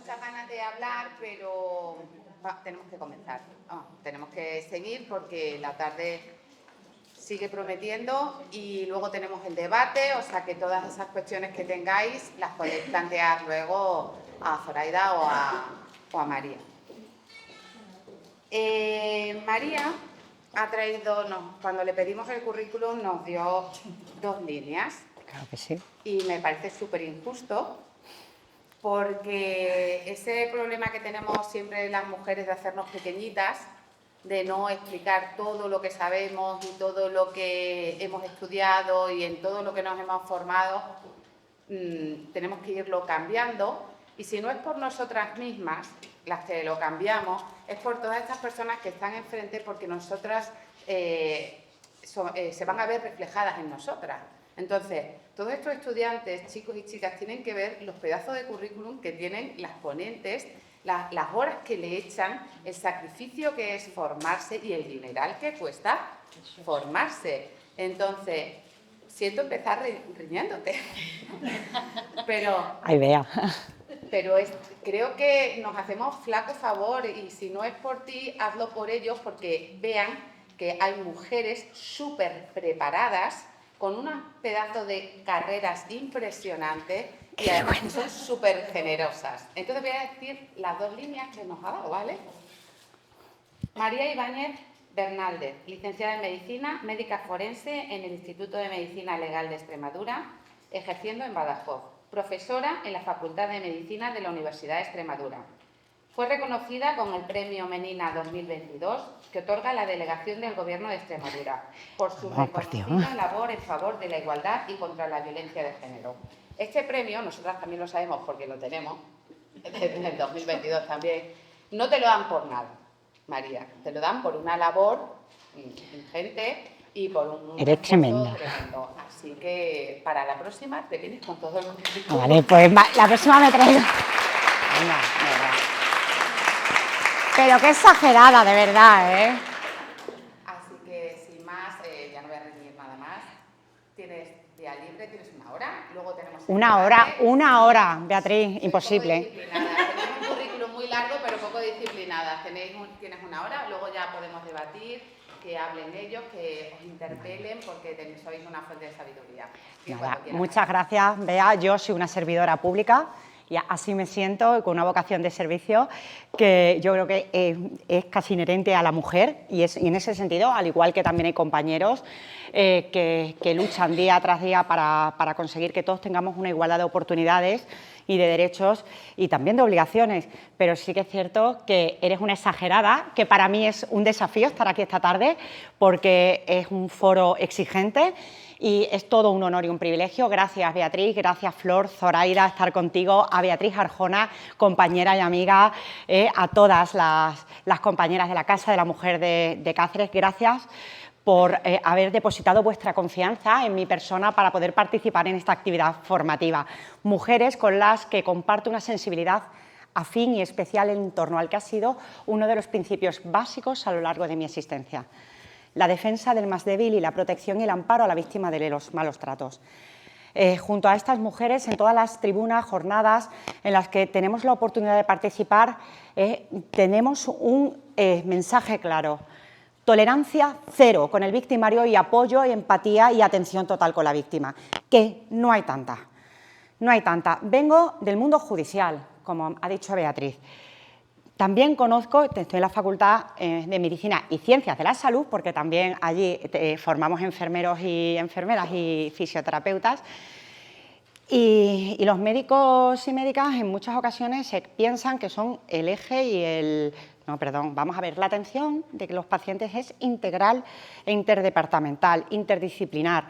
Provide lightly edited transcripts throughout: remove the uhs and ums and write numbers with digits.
muchas ganas de hablar, pero tenemos que comenzar. Tenemos que seguir porque la tarde sigue prometiendo y luego tenemos el debate, o sea que todas esas cuestiones que tengáis las podéis plantear luego a Zoraida o a María. María ha traído, cuando le pedimos el currículum nos dio 2 líneas. Claro que sí. Y me parece súper injusto porque ese problema que tenemos siempre las mujeres de hacernos pequeñitas, de no explicar todo lo que sabemos y todo lo que hemos estudiado y en todo lo que nos hemos formado, tenemos que irlo cambiando. Y si no es por nosotras mismas las que lo cambiamos, es por todas estas personas que están enfrente, porque nosotras se van a ver reflejadas en nosotras. Entonces, todos estos estudiantes, chicos y chicas, tienen que ver los pedazos de currículum que tienen las ponentes, las horas que le echan, el sacrificio que es formarse y el dineral que cuesta formarse. Entonces, siento empezar riñéndote, pero... Ahí vea. Pero creo que nos hacemos flaco favor y si no es por ti, hazlo por ellos, porque vean que hay mujeres súper preparadas con unos pedazos de carreras impresionantes y además que son súper generosas. Entonces voy a decir las 2 líneas que nos ha dado, ¿vale? María Ibáñez Bernaldez, licenciada en Medicina, médica forense en el Instituto de Medicina Legal de Extremadura, ejerciendo en Badajoz. Profesora en la Facultad de Medicina de la Universidad de Extremadura. Fue reconocida con el Premio Menina 2022 que otorga la Delegación del Gobierno de Extremadura por su reconocida labor en favor de la igualdad y contra la violencia de género. Este premio, nosotras también lo sabemos porque lo tenemos, en el 2022 también, no te lo dan por nada, María, te lo dan por una labor ingente y por un... Eres tremenda. Tremendo. Así que para la próxima te vienes con todo el currículum. Vale, pues la próxima me traigo... Venga, pero qué exagerada, de verdad, ¿eh? Así que, sin más, ya no voy a reñir nada más. Tienes día libre, tienes 1 hora, luego tenemos... Una hora, Beatriz, imposible. Tenéis un currículum muy largo, pero poco disciplinada. Tienes 1 hora, luego ya podemos debatir, que hablen ellos, que os interpelen, porque sois una fuente de sabiduría. Nada, muchas gracias, Bea. Yo soy una servidora pública y así me siento, con una vocación de servicio que yo creo que es casi inherente a la mujer y en ese sentido, al igual que también hay compañeros que luchan día tras día para conseguir que todos tengamos una igualdad de oportunidades y de derechos y también de obligaciones, pero sí que es cierto que eres una exagerada, que para mí es un desafío estar aquí esta tarde porque es un foro exigente y es todo un honor y un privilegio. Gracias, Beatriz, gracias, Flor, Zoraida, estar contigo, a Beatriz Arjona, compañera y amiga, a todas las compañeras de la Casa de la Mujer de Cáceres, gracias por haber depositado vuestra confianza en mi persona para poder participar en esta actividad formativa. Mujeres con las que comparto una sensibilidad afín y especial en torno al que ha sido uno de los principios básicos a lo largo de mi existencia: la defensa del más débil y la protección y el amparo a la víctima de los malos tratos. Junto a estas mujeres, en todas las tribunas, jornadas en las que tenemos la oportunidad de participar, tenemos un mensaje claro: tolerancia cero con el victimario y apoyo y empatía y atención total con la víctima, que no hay tanta. No hay tanta. Vengo del mundo judicial, como ha dicho Beatriz. También conozco, estoy en la Facultad de Medicina y Ciencias de la Salud, porque también allí formamos enfermeros y enfermeras y fisioterapeutas, y los médicos y médicas en muchas ocasiones se piensan que son el eje y el... No, perdón, vamos a ver, la atención de los pacientes es integral e interdepartamental, interdisciplinar.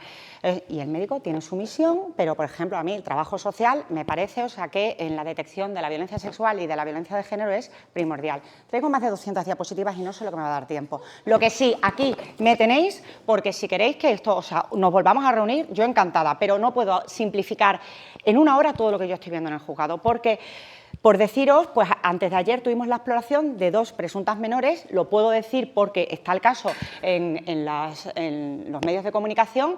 Y el médico tiene su misión, pero, por ejemplo, a mí el trabajo social me parece, o sea, que en la detección de la violencia sexual y de la violencia de género es primordial. Traigo más de 200 diapositivas y no sé lo que me va a dar tiempo. Lo que sí, aquí me tenéis, porque si queréis que esto, o sea, nos volvamos a reunir, yo encantada, pero no puedo simplificar en 1 hora todo lo que yo estoy viendo en el juzgado, porque... Por deciros, pues antes de ayer tuvimos la exploración de 2 presuntas menores, lo puedo decir porque está el caso en los medios de comunicación,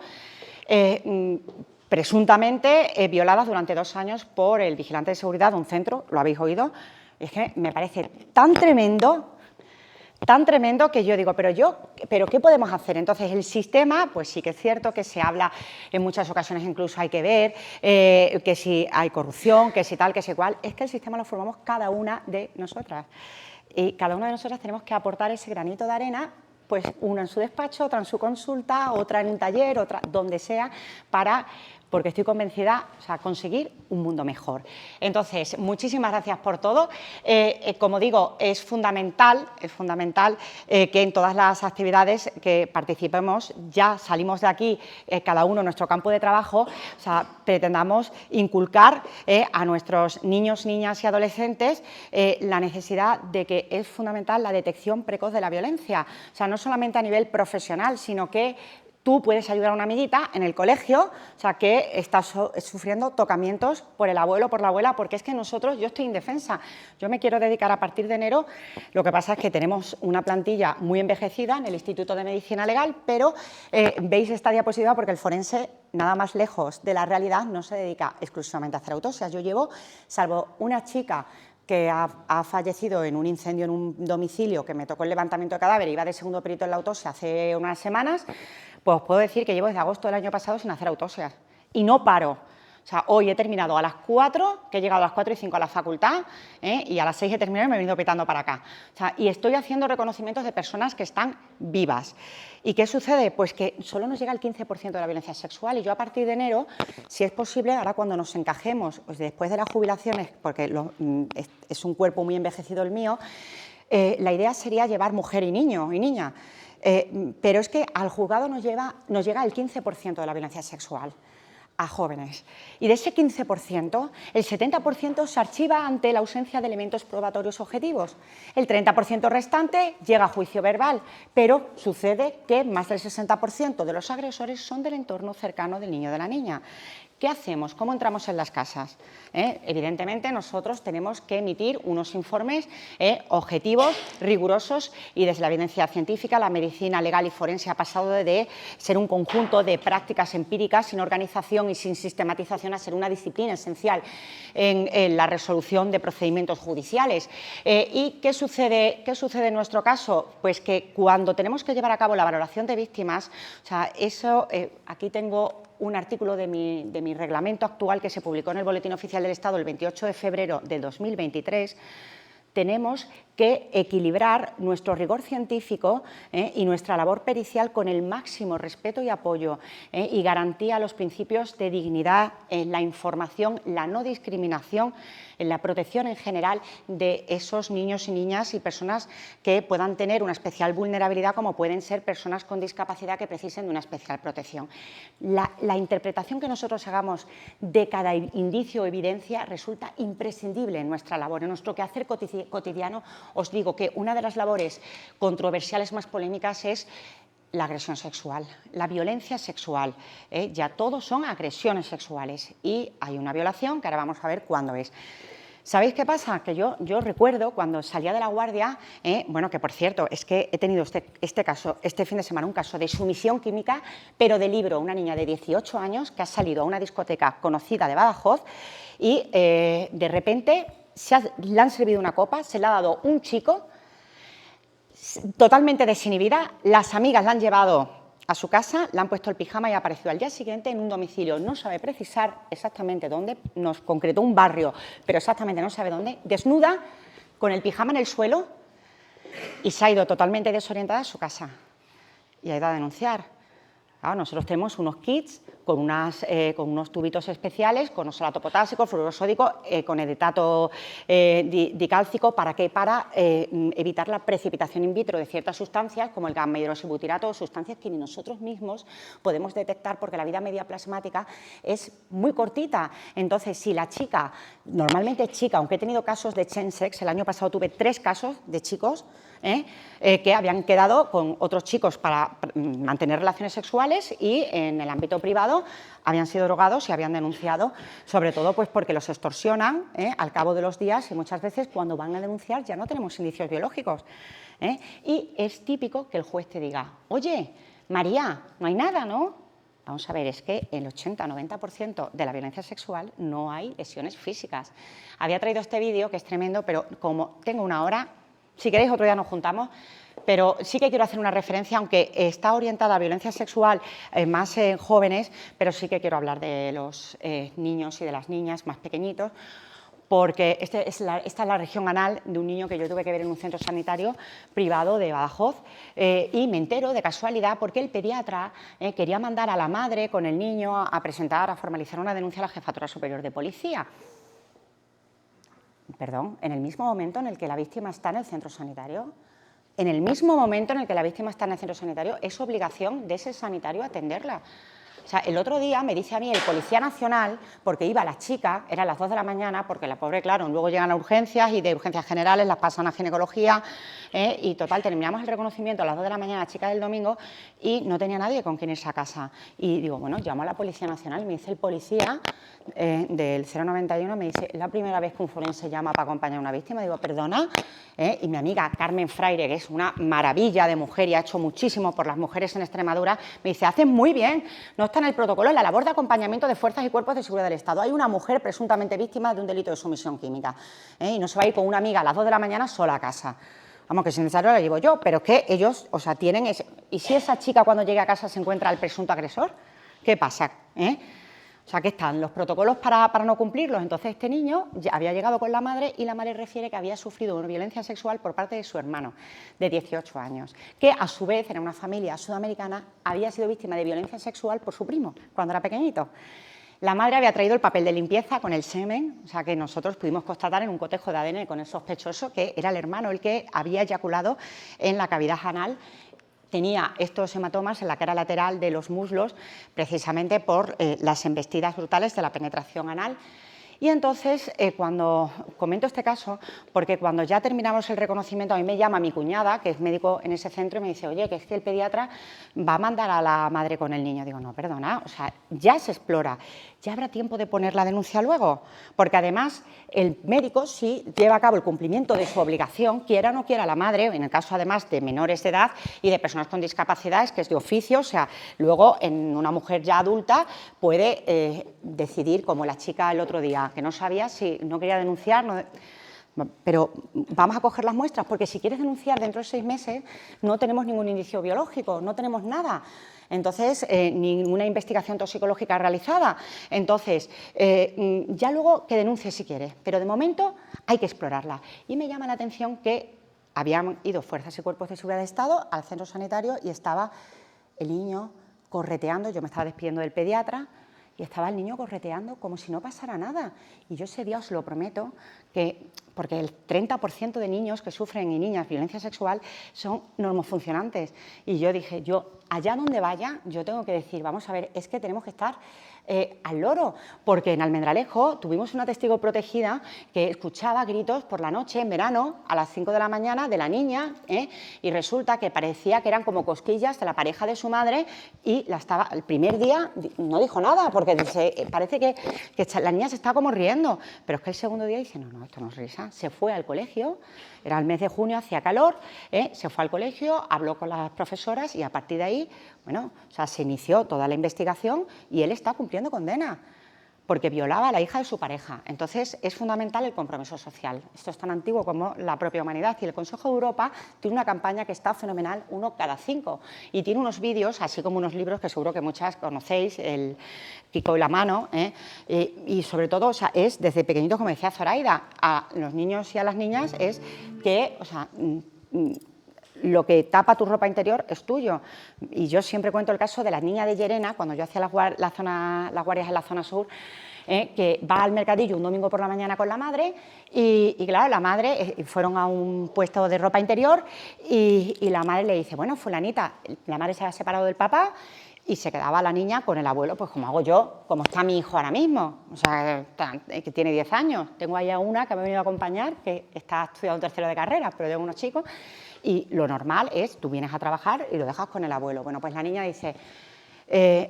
presuntamente violadas durante 2 años por el vigilante de seguridad de un centro, lo habéis oído. Es que me parece tan tremendo que yo digo, pero ¿qué podemos hacer? Entonces, el sistema, pues sí que es cierto que se habla en muchas ocasiones, incluso hay que ver que si hay corrupción, que si tal, que si cual. Es que el sistema lo formamos cada una de nosotras. Y cada una de nosotras tenemos que aportar ese granito de arena, pues una en su despacho, otra en su consulta, otra en un taller, otra donde sea, porque estoy convencida, o sea, conseguir un mundo mejor. Entonces, muchísimas gracias por todo. Como digo, es fundamental que en todas las actividades que participemos, ya salimos de aquí, cada uno en nuestro campo de trabajo, o sea, pretendamos inculcar a nuestros niños, niñas y adolescentes la necesidad de que es fundamental la detección precoz de la violencia. O sea, no solamente a nivel profesional, sino que tú puedes ayudar a una amiguita en el colegio, o sea, que está sufriendo tocamientos por el abuelo o por la abuela, porque es que nosotros, yo estoy indefensa. Yo me quiero dedicar a partir de enero, lo que pasa es que tenemos una plantilla muy envejecida en el Instituto de Medicina Legal, pero veis esta diapositiva porque el forense, nada más lejos de la realidad, no se dedica exclusivamente a hacer autopsias. Yo llevo, salvo una chica que ha fallecido en un incendio en un domicilio, que me tocó el levantamiento de cadáver, iba de segundo perito en la autopsia hace unas semanas, pues puedo decir que llevo desde agosto del año pasado sin hacer autopsias y no paro. O sea, hoy he terminado a las 4, que he llegado a las 4:05 a la facultad, y a las 6 he terminado y me he venido petando para acá. O sea, y estoy haciendo reconocimientos de personas que están vivas. ¿Y qué sucede? Pues que solo nos llega el 15% de la violencia sexual y yo a partir de enero, si es posible, ahora cuando nos encajemos, pues después de las jubilaciones, porque es un cuerpo muy envejecido el mío, la idea sería llevar mujer y niño y niña. Pero es que al juzgado nos llega el 15% de la violencia sexual a jóvenes. Y de ese 15%, el 70% se archiva ante la ausencia de elementos probatorios objetivos. El 30% restante llega a juicio verbal, pero sucede que más del 60% de los agresores son del entorno cercano del niño o de la niña. ¿Qué hacemos? ¿Cómo entramos en las casas? Evidentemente, nosotros tenemos que emitir unos informes objetivos, rigurosos, y desde la evidencia científica, la medicina legal y forense ha pasado de ser un conjunto de prácticas empíricas sin organización y sin sistematización a ser una disciplina esencial en la resolución de procedimientos judiciales. ¿Y qué sucede en nuestro caso? Pues que cuando tenemos que llevar a cabo la valoración de víctimas, o sea, eso, aquí tengo un artículo de mi reglamento actual que se publicó en el Boletín Oficial del Estado el 28 de febrero de 2023, tenemos que equilibrar nuestro rigor científico y nuestra labor pericial con el máximo respeto y apoyo y garantía a los principios de dignidad, la información, la no discriminación, en la protección en general de esos niños y niñas y personas que puedan tener una especial vulnerabilidad, como pueden ser personas con discapacidad que precisen de una especial protección. La interpretación que nosotros hagamos de cada indicio o evidencia resulta imprescindible en nuestra labor, en nuestro quehacer cotidiano. Os digo que una de las labores controversiales más polémicas es la agresión sexual, la violencia sexual. Ya todos son agresiones sexuales y hay una violación que ahora vamos a ver cuándo es. ¿Sabéis qué pasa? Que yo recuerdo cuando salía de la guardia, bueno, que por cierto, es que he tenido este caso, este fin de semana, un caso de sumisión química, pero de libro, una niña de 18 años que ha salido a una discoteca conocida de Badajoz y de repente le han servido una copa, se le ha dado un chico totalmente desinhibida, las amigas la han llevado a su casa, le han puesto el pijama y ha aparecido al día siguiente en un domicilio, no sabe precisar exactamente dónde, nos concretó un barrio, pero exactamente no sabe dónde, desnuda, con el pijama en el suelo y se ha ido totalmente desorientada a su casa y ha ido a denunciar. Claro, nosotros tenemos unos kits con unos tubitos especiales, con oxalato potásico, fluoruro sódico, con editato dicálcico. ¿Para qué? Para evitar la precipitación in vitro de ciertas sustancias, como el gamma hidroxibutirato, sustancias que ni nosotros mismos podemos detectar porque la vida media plasmática es muy cortita. Entonces, si la chica, normalmente chica, aunque he tenido casos de chemsex, el año pasado tuve 3 casos de chicos que habían quedado con otros chicos para mantener relaciones sexuales y en el ámbito privado habían sido drogados y habían denunciado, sobre todo pues porque los extorsionan al cabo de los días y muchas veces cuando van a denunciar ya no tenemos indicios biológicos. Y es típico que el juez te diga, oye, María, no hay nada, ¿no? vamos a ver, es que el 80-90% de la violencia sexual no hay lesiones físicas. Había traído este vídeo, que es tremendo, pero como tengo una hora, si queréis otro día nos juntamos, pero sí que quiero hacer una referencia, aunque está orientada a violencia sexual más en jóvenes, pero sí que quiero hablar de los niños y de las niñas más pequeñitos, porque esta es la región anal de un niño que yo tuve que ver en un centro sanitario privado de Badajoz, y me entero de casualidad porque el pediatra quería mandar a la madre con el niño a presentar, a formalizar una denuncia a la Jefatura Superior de Policía. Perdón, en el mismo momento en el que la víctima está en el centro sanitario, en el mismo momento en el que la víctima está en el centro sanitario, es obligación de ese sanitario atenderla. O sea, el otro día me dice a mí el Policía Nacional, porque iba la chica, eran las 2 de la mañana, porque la pobre, claro, luego llegan a urgencias y de urgencias generales las pasan a ginecología, y total, terminamos el reconocimiento a las 2 de la mañana, la chica del domingo, y no tenía nadie con quien irse a casa. Y digo, bueno, llamo a la Policía Nacional, y me dice el policía del 091, me dice, es la primera vez que un forense llama para acompañar a una víctima. Digo, perdona, y mi amiga Carmen Fraire, que es una maravilla de mujer y ha hecho muchísimo por las mujeres en Extremadura, me dice, haces muy bien, no está en el protocolo, en la labor de acompañamiento de fuerzas y cuerpos de seguridad del Estado. Hay una mujer presuntamente víctima de un delito de sumisión química, y no se va a ir con una amiga a las 2 de la mañana sola a casa. Vamos, que si necesario la llevo yo, pero es que ellos, o sea, tienen ese... ¿Y si esa chica cuando llegue a casa se encuentra al presunto agresor? ¿Qué pasa? O sea, que están los protocolos para no cumplirlos. Entonces este niño ya había llegado con la madre y la madre refiere que había sufrido una violencia sexual por parte de su hermano, de 18 años, que a su vez en una familia sudamericana había sido víctima de violencia sexual por su primo, cuando era pequeñito. La madre había traído el papel de limpieza con el semen, o sea que nosotros pudimos constatar en un cotejo de ADN con el sospechoso que era el hermano el que había eyaculado en la cavidad anal. Tenía estos hematomas en la cara lateral de los muslos, precisamente por las embestidas brutales de la penetración anal. Y entonces, cuando comento este caso, porque cuando ya terminamos el reconocimiento, a mí me llama mi cuñada, que es médico en ese centro, y me dice, oye, que es que el pediatra va a mandar a la madre con el niño. Digo, no, perdona, o sea, ya se explora, ya habrá tiempo de poner la denuncia luego, porque además el médico sí lleva a cabo el cumplimiento de su obligación, quiera o no quiera la madre, en el caso además de menores de edad y de personas con discapacidades, que es de oficio, o sea, luego en una mujer ya adulta puede decidir, como la chica el otro día, que no sabía si no quería denunciar, pero vamos a coger las muestras, porque si quieres denunciar dentro de 6 meses no tenemos ningún indicio biológico, no tenemos nada. Entonces, ninguna investigación toxicológica realizada. Entonces, ya luego que denuncie si quiere, pero de momento hay que explorarla. Y me llama la atención que habían ido fuerzas y cuerpos de seguridad de Estado al centro sanitario y estaba el niño correteando, yo me estaba despidiendo del pediatra, y estaba el niño correteando como si no pasara nada. Y yo ese día os lo prometo, que porque el 30% de niños que sufren y niñas violencia sexual son normofuncionantes. Y yo dije, yo allá donde vaya, yo tengo que decir, vamos a ver, es que tenemos que estar al loro, porque en Almendralejo tuvimos una testigo protegida que escuchaba gritos por la noche, en verano, a las 5 de la mañana, de la niña, y resulta que parecía que eran como cosquillas de la pareja de su madre, y el primer día no dijo nada, porque parece que la niña se está como riendo, pero es que el segundo día dice, no, esto no es risa, se fue al colegio, era el mes de junio, hacía calor, se fue al colegio, habló con las profesoras y a partir de ahí, bueno, o sea, se inició toda la investigación y él está cumpliendo condena porque violaba a la hija de su pareja. Entonces, es fundamental el compromiso social. Esto es tan antiguo como la propia humanidad y el Consejo de Europa tiene una campaña que está fenomenal, 1 cada 5, y tiene unos vídeos, así como unos libros que seguro que muchas conocéis, el Kiko y la mano, y sobre todo, o sea, es desde pequeñitos, como decía Zoraida, a los niños y a las niñas, es que, o sea, lo que tapa tu ropa interior es tuyo. Y yo siempre cuento el caso de la niña de Llerena, cuando yo hacía las guardias en la zona sur, que va al mercadillo un domingo por la mañana con la madre y claro, la madre, fueron a un puesto de ropa interior y la madre le dice, bueno, fulanita, la madre se ha separado del papá y se quedaba la niña con el abuelo, pues como hago yo, como está mi hijo ahora mismo, o sea, que tiene 10 años. Tengo ahí a una que me ha venido a acompañar, que está estudiando tercero de carrera, pero de unos chicos, y lo normal es, tú vienes a trabajar y lo dejas con el abuelo. Bueno, pues la niña dice,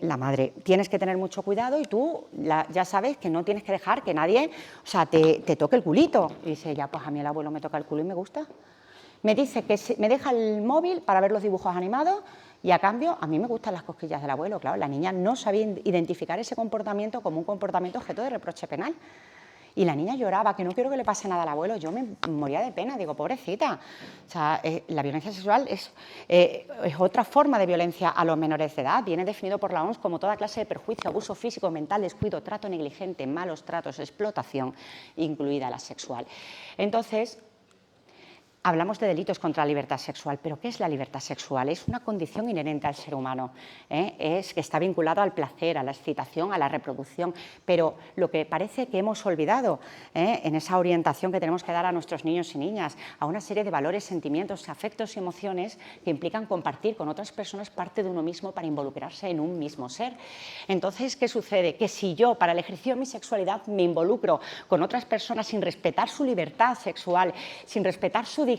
la madre, tienes que tener mucho cuidado y tú ya sabes que no tienes que dejar que nadie, o sea, te toque el culito. Y dice, ya, pues a mí el abuelo me toca el culo y me gusta. Me dice que me deja el móvil para ver los dibujos animados Y a cambio, a mí me gustan las cosquillas del abuelo, claro, la niña no sabía identificar ese comportamiento como un comportamiento objeto de reproche penal. Y la niña lloraba, que no quiero que le pase nada al abuelo. Yo me moría de pena, digo, pobrecita. O sea, la violencia sexual es otra forma de violencia a los menores de edad. Viene definido por la OMS como toda clase de perjuicio, abuso físico, mental, descuido, trato negligente, malos tratos, explotación, incluida la sexual. Entonces, hablamos de delitos contra la libertad sexual, pero ¿qué es la libertad sexual? Es una condición inherente al ser humano, es que está vinculado al placer, a la excitación, a la reproducción, pero lo que parece que hemos olvidado en esa orientación que tenemos que dar a nuestros niños y niñas, a una serie de valores, sentimientos, afectos y emociones que implican compartir con otras personas parte de uno mismo para involucrarse en un mismo ser. Entonces, ¿qué sucede? Que si yo, para el ejercicio de mi sexualidad, me involucro con otras personas sin respetar su libertad sexual, sin respetar su dignidad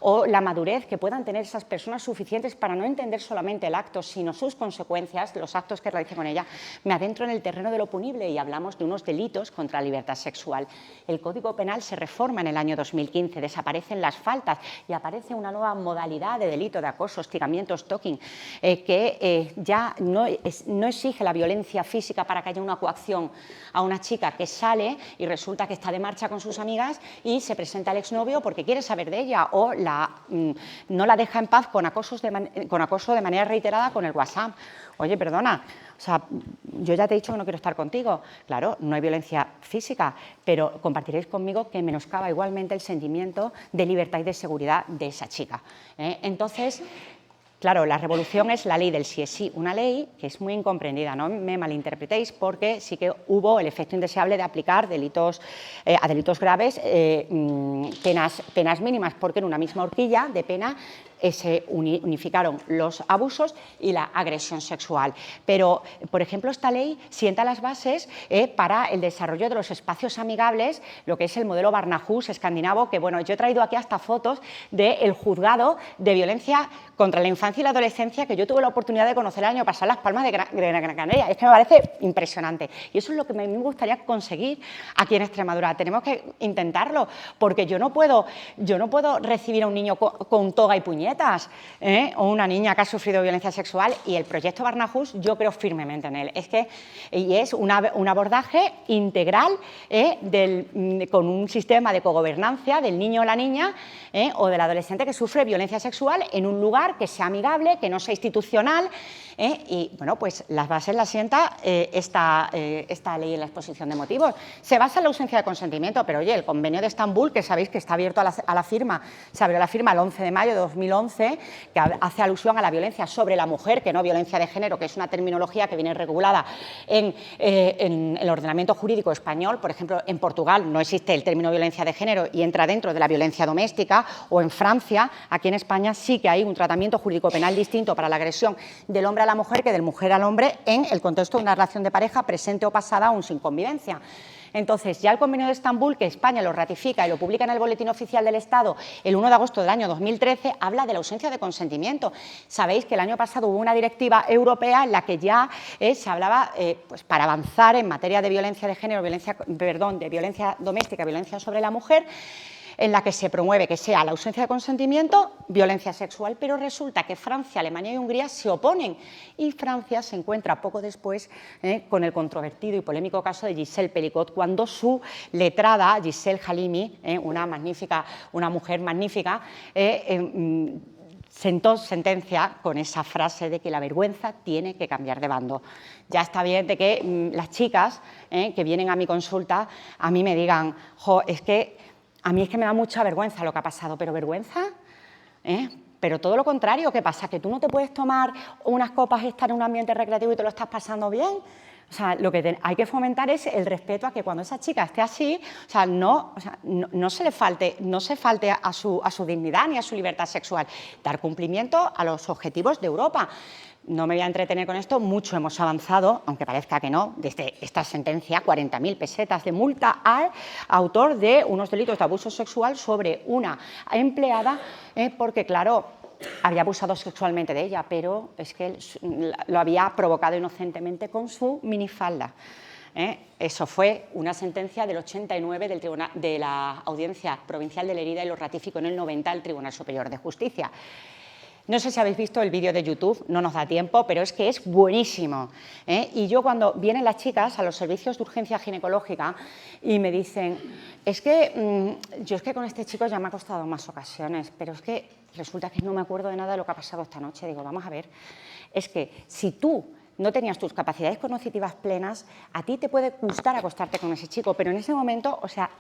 o la madurez que puedan tener esas personas suficientes para no entender solamente el acto, sino sus consecuencias, los actos que realice con ella, me adentro en el terreno de lo punible y hablamos de unos delitos contra la libertad sexual. El Código Penal se reforma en el año 2015, desaparecen las faltas y aparece una nueva modalidad de delito de acoso, hostigamiento, stalking, que ya no exige la violencia física para que haya una coacción a una chica que sale y resulta que está de marcha con sus amigas y se presenta al exnovio porque quiere saber de ella o no la deja en paz con acoso de manera reiterada con el WhatsApp. Oye, perdona, o sea, yo ya te he dicho que no quiero estar contigo. Claro, no hay violencia física, pero compartiréis conmigo que menoscaba igualmente el sentimiento de libertad y de seguridad de esa chica. Entonces, claro, la revolución es la ley del sí es sí, una ley que es muy incomprendida, no me malinterpretéis, porque sí que hubo el efecto indeseable de aplicar a delitos graves penas mínimas, porque en una misma horquilla de pena se unificaron los abusos y la agresión sexual. Pero, por ejemplo, esta ley sienta las bases para el desarrollo de los espacios amigables, lo que es el modelo Barnahus escandinavo, que bueno, yo he traído aquí hasta fotos del juzgado de violencia contra la infancia y la adolescencia que yo tuve la oportunidad de conocer el año pasado en Las Palmas de Gran Canaria. Es que me parece impresionante. Y eso es lo que me gustaría conseguir aquí en Extremadura. Tenemos que intentarlo, porque yo no puedo recibir a un niño con toga y puñetas, o una niña que ha sufrido violencia sexual, y el proyecto Barnahus yo creo firmemente en él. Es un abordaje integral con un sistema de cogobernanza del niño o la niña o del adolescente que sufre violencia sexual en un lugar que sea amigable, que no sea institucional, y bueno, pues las bases las sienta esta ley en la exposición de motivos. Se basa en la ausencia de consentimiento, pero oye, el convenio de Estambul, que sabéis que está abierto a la firma, se abrió la firma el 11 de mayo de 2011, que hace alusión a la violencia sobre la mujer, que no violencia de género, que es una terminología que viene regulada en el ordenamiento jurídico español. Por ejemplo, en Portugal no existe el término violencia de género y entra dentro de la violencia doméstica, o en Francia. Aquí en España sí que hay un tratamiento jurídico penal distinto para la agresión del hombre a la mujer que del mujer al hombre en el contexto de una relación de pareja presente o pasada aún sin convivencia. Entonces, ya el Convenio de Estambul, que España lo ratifica y lo publica en el Boletín Oficial del Estado el 1 de agosto del año 2013, habla de la ausencia de consentimiento. Sabéis que el año pasado hubo una directiva europea en la que ya se hablaba, pues para avanzar en materia de violencia de género, de violencia doméstica, violencia sobre la mujer, en la que se promueve que sea la ausencia de consentimiento, violencia sexual, pero resulta que Francia, Alemania y Hungría se oponen, y Francia se encuentra poco después con el controvertido y polémico caso de Gisèle Pelicot, cuando su letrada, Gisèle Halimi, una mujer magnífica, sentó sentencia con esa frase de que la vergüenza tiene que cambiar de bando. Ya está bien de que las chicas que vienen a mi consulta a mí me digan, a mí es que me da mucha vergüenza lo que ha pasado, pero ¿vergüenza? Pero todo lo contrario, ¿qué pasa? ¿Que tú no te puedes tomar unas copas y estar en un ambiente recreativo y te lo estás pasando bien? O sea, lo que hay que fomentar es el respeto a que cuando esa chica esté así, no se falte a su dignidad ni a su libertad sexual. Dar cumplimiento a los objetivos de Europa. No me voy a entretener con esto, mucho hemos avanzado, aunque parezca que no, desde esta sentencia, 40.000 pesetas de multa al autor de unos delitos de abuso sexual sobre una empleada, porque claro, había abusado sexualmente de ella, pero es que lo había provocado inocentemente con su minifalda. Eso fue una sentencia del 89 de la Audiencia Provincial de Lerida y lo ratificó en el 90 el Tribunal Superior de Justicia. No sé si habéis visto el vídeo de YouTube, no nos da tiempo, pero es que es buenísimo, ¿eh? Y yo cuando vienen las chicas a los servicios de urgencia ginecológica y me dicen, es que yo es que con este chico ya me ha costado más ocasiones, pero es que resulta que no me acuerdo de nada de lo que ha pasado esta noche. Digo, vamos a ver, es que si tú no tenías tus capacidades cognitivas plenas, a ti te puede gustar acostarte con ese chico, pero en ese momento, o sea,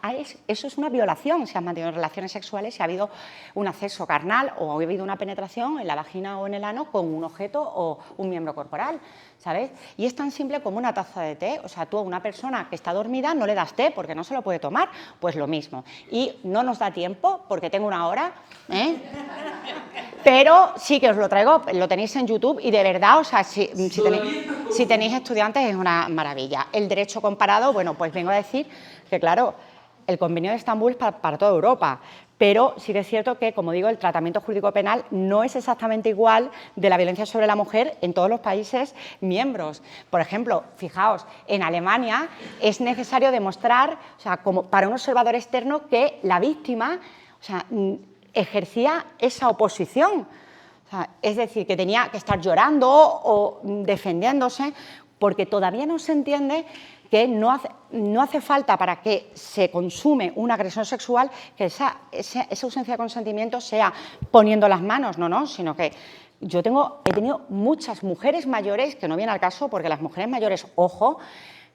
eso es una violación, si has mantenido relaciones sexuales, si ha habido un acceso carnal o ha habido una penetración en la vagina o en el ano con un objeto o un miembro corporal, ¿sabes? Y es tan simple como una taza de té, o sea, tú a una persona que está dormida no le das té porque no se lo puede tomar, pues lo mismo. Y no nos da tiempo porque tengo una hora, ¿eh? Pero sí que os lo traigo, lo tenéis en YouTube y de verdad, o sea, si tenéis estudiantes es una maravilla. El derecho comparado, bueno, pues vengo a decir que, claro, el Convenio de Estambul es para toda Europa, pero sí que es cierto que, como digo, el tratamiento jurídico penal no es exactamente igual de la violencia sobre la mujer en todos los países miembros. Por ejemplo, fijaos, en Alemania es necesario demostrar, o sea, como para un observador externo, que la víctima, o sea, ejercía esa oposición, o sea, es decir, que tenía que estar llorando o defendiéndose, porque todavía no se entiende que no hace falta para que se consume una agresión sexual que esa ausencia de consentimiento sea poniendo las manos, no, sino que he tenido muchas mujeres mayores, que no viene al caso porque las mujeres mayores, ojo,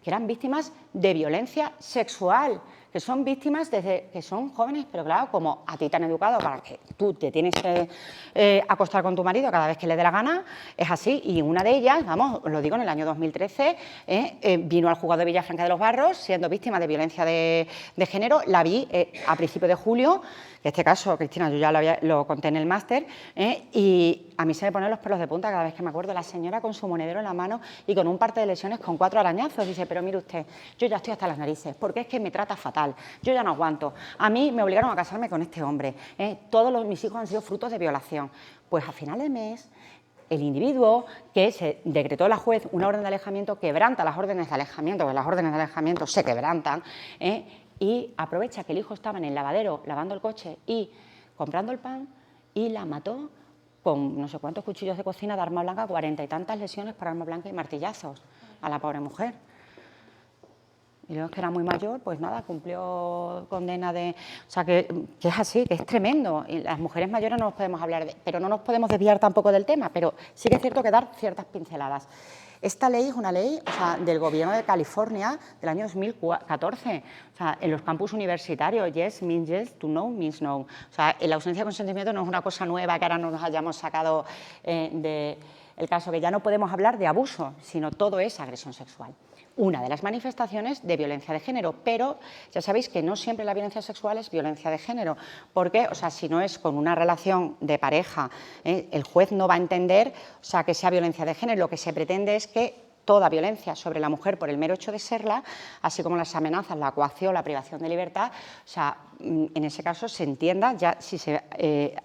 que eran víctimas de violencia sexual, que son víctimas desde que son jóvenes, pero claro, como a ti te han educado para que tú te tienes que acostar con tu marido cada vez que le dé la gana, es así. Y una de ellas, vamos, os lo digo, en el año 2013, vino al juzgado de Villafranca de los Barros siendo víctima de violencia de género. La vi a principios de julio, que este caso, Cristina, yo ya lo conté en el máster, y a mí se me ponen los pelos de punta cada vez que me acuerdo. La señora con su monedero en la mano y con un parte de lesiones con 4 arañazos. Dice, pero mire usted, yo ya estoy hasta las narices, porque es que me trata fatal. Yo ya no aguanto. A mí me obligaron a casarme con este hombre. Todos mis hijos han sido frutos de violación. Pues a final de mes, el individuo que se decretó la juez una orden de alejamiento quebranta las órdenes de alejamiento, porque las órdenes de alejamiento se quebrantan, y aprovecha que el hijo estaba en el lavadero lavando el coche y comprando el pan y la mató con no sé cuántos cuchillos de cocina de arma blanca, 40 y tantas lesiones por arma blanca y martillazos a la pobre mujer. Y luego que era muy mayor, pues nada, cumplió condena de... O sea, que es así, que es tremendo. Y las mujeres mayores no nos podemos hablar pero no nos podemos desviar tampoco del tema, pero sí que es cierto que dar ciertas pinceladas. Esta ley es una ley, o sea, del Gobierno de California del año 2014. O sea, en los campus universitarios, yes means yes, to no means no. O sea, la ausencia de consentimiento no es una cosa nueva que ahora nos hayamos sacado del caso, que ya no podemos hablar de abuso, sino todo es agresión sexual. Una de las manifestaciones de violencia de género, pero ya sabéis que no siempre la violencia sexual es violencia de género, porque, o sea, si no es con una relación de pareja, el juez no va a entender, o sea, que sea violencia de género. Lo que se pretende es que toda violencia sobre la mujer por el mero hecho de serla, así como las amenazas, la coacción, la privación de libertad, o sea, en ese caso se entienda ya si se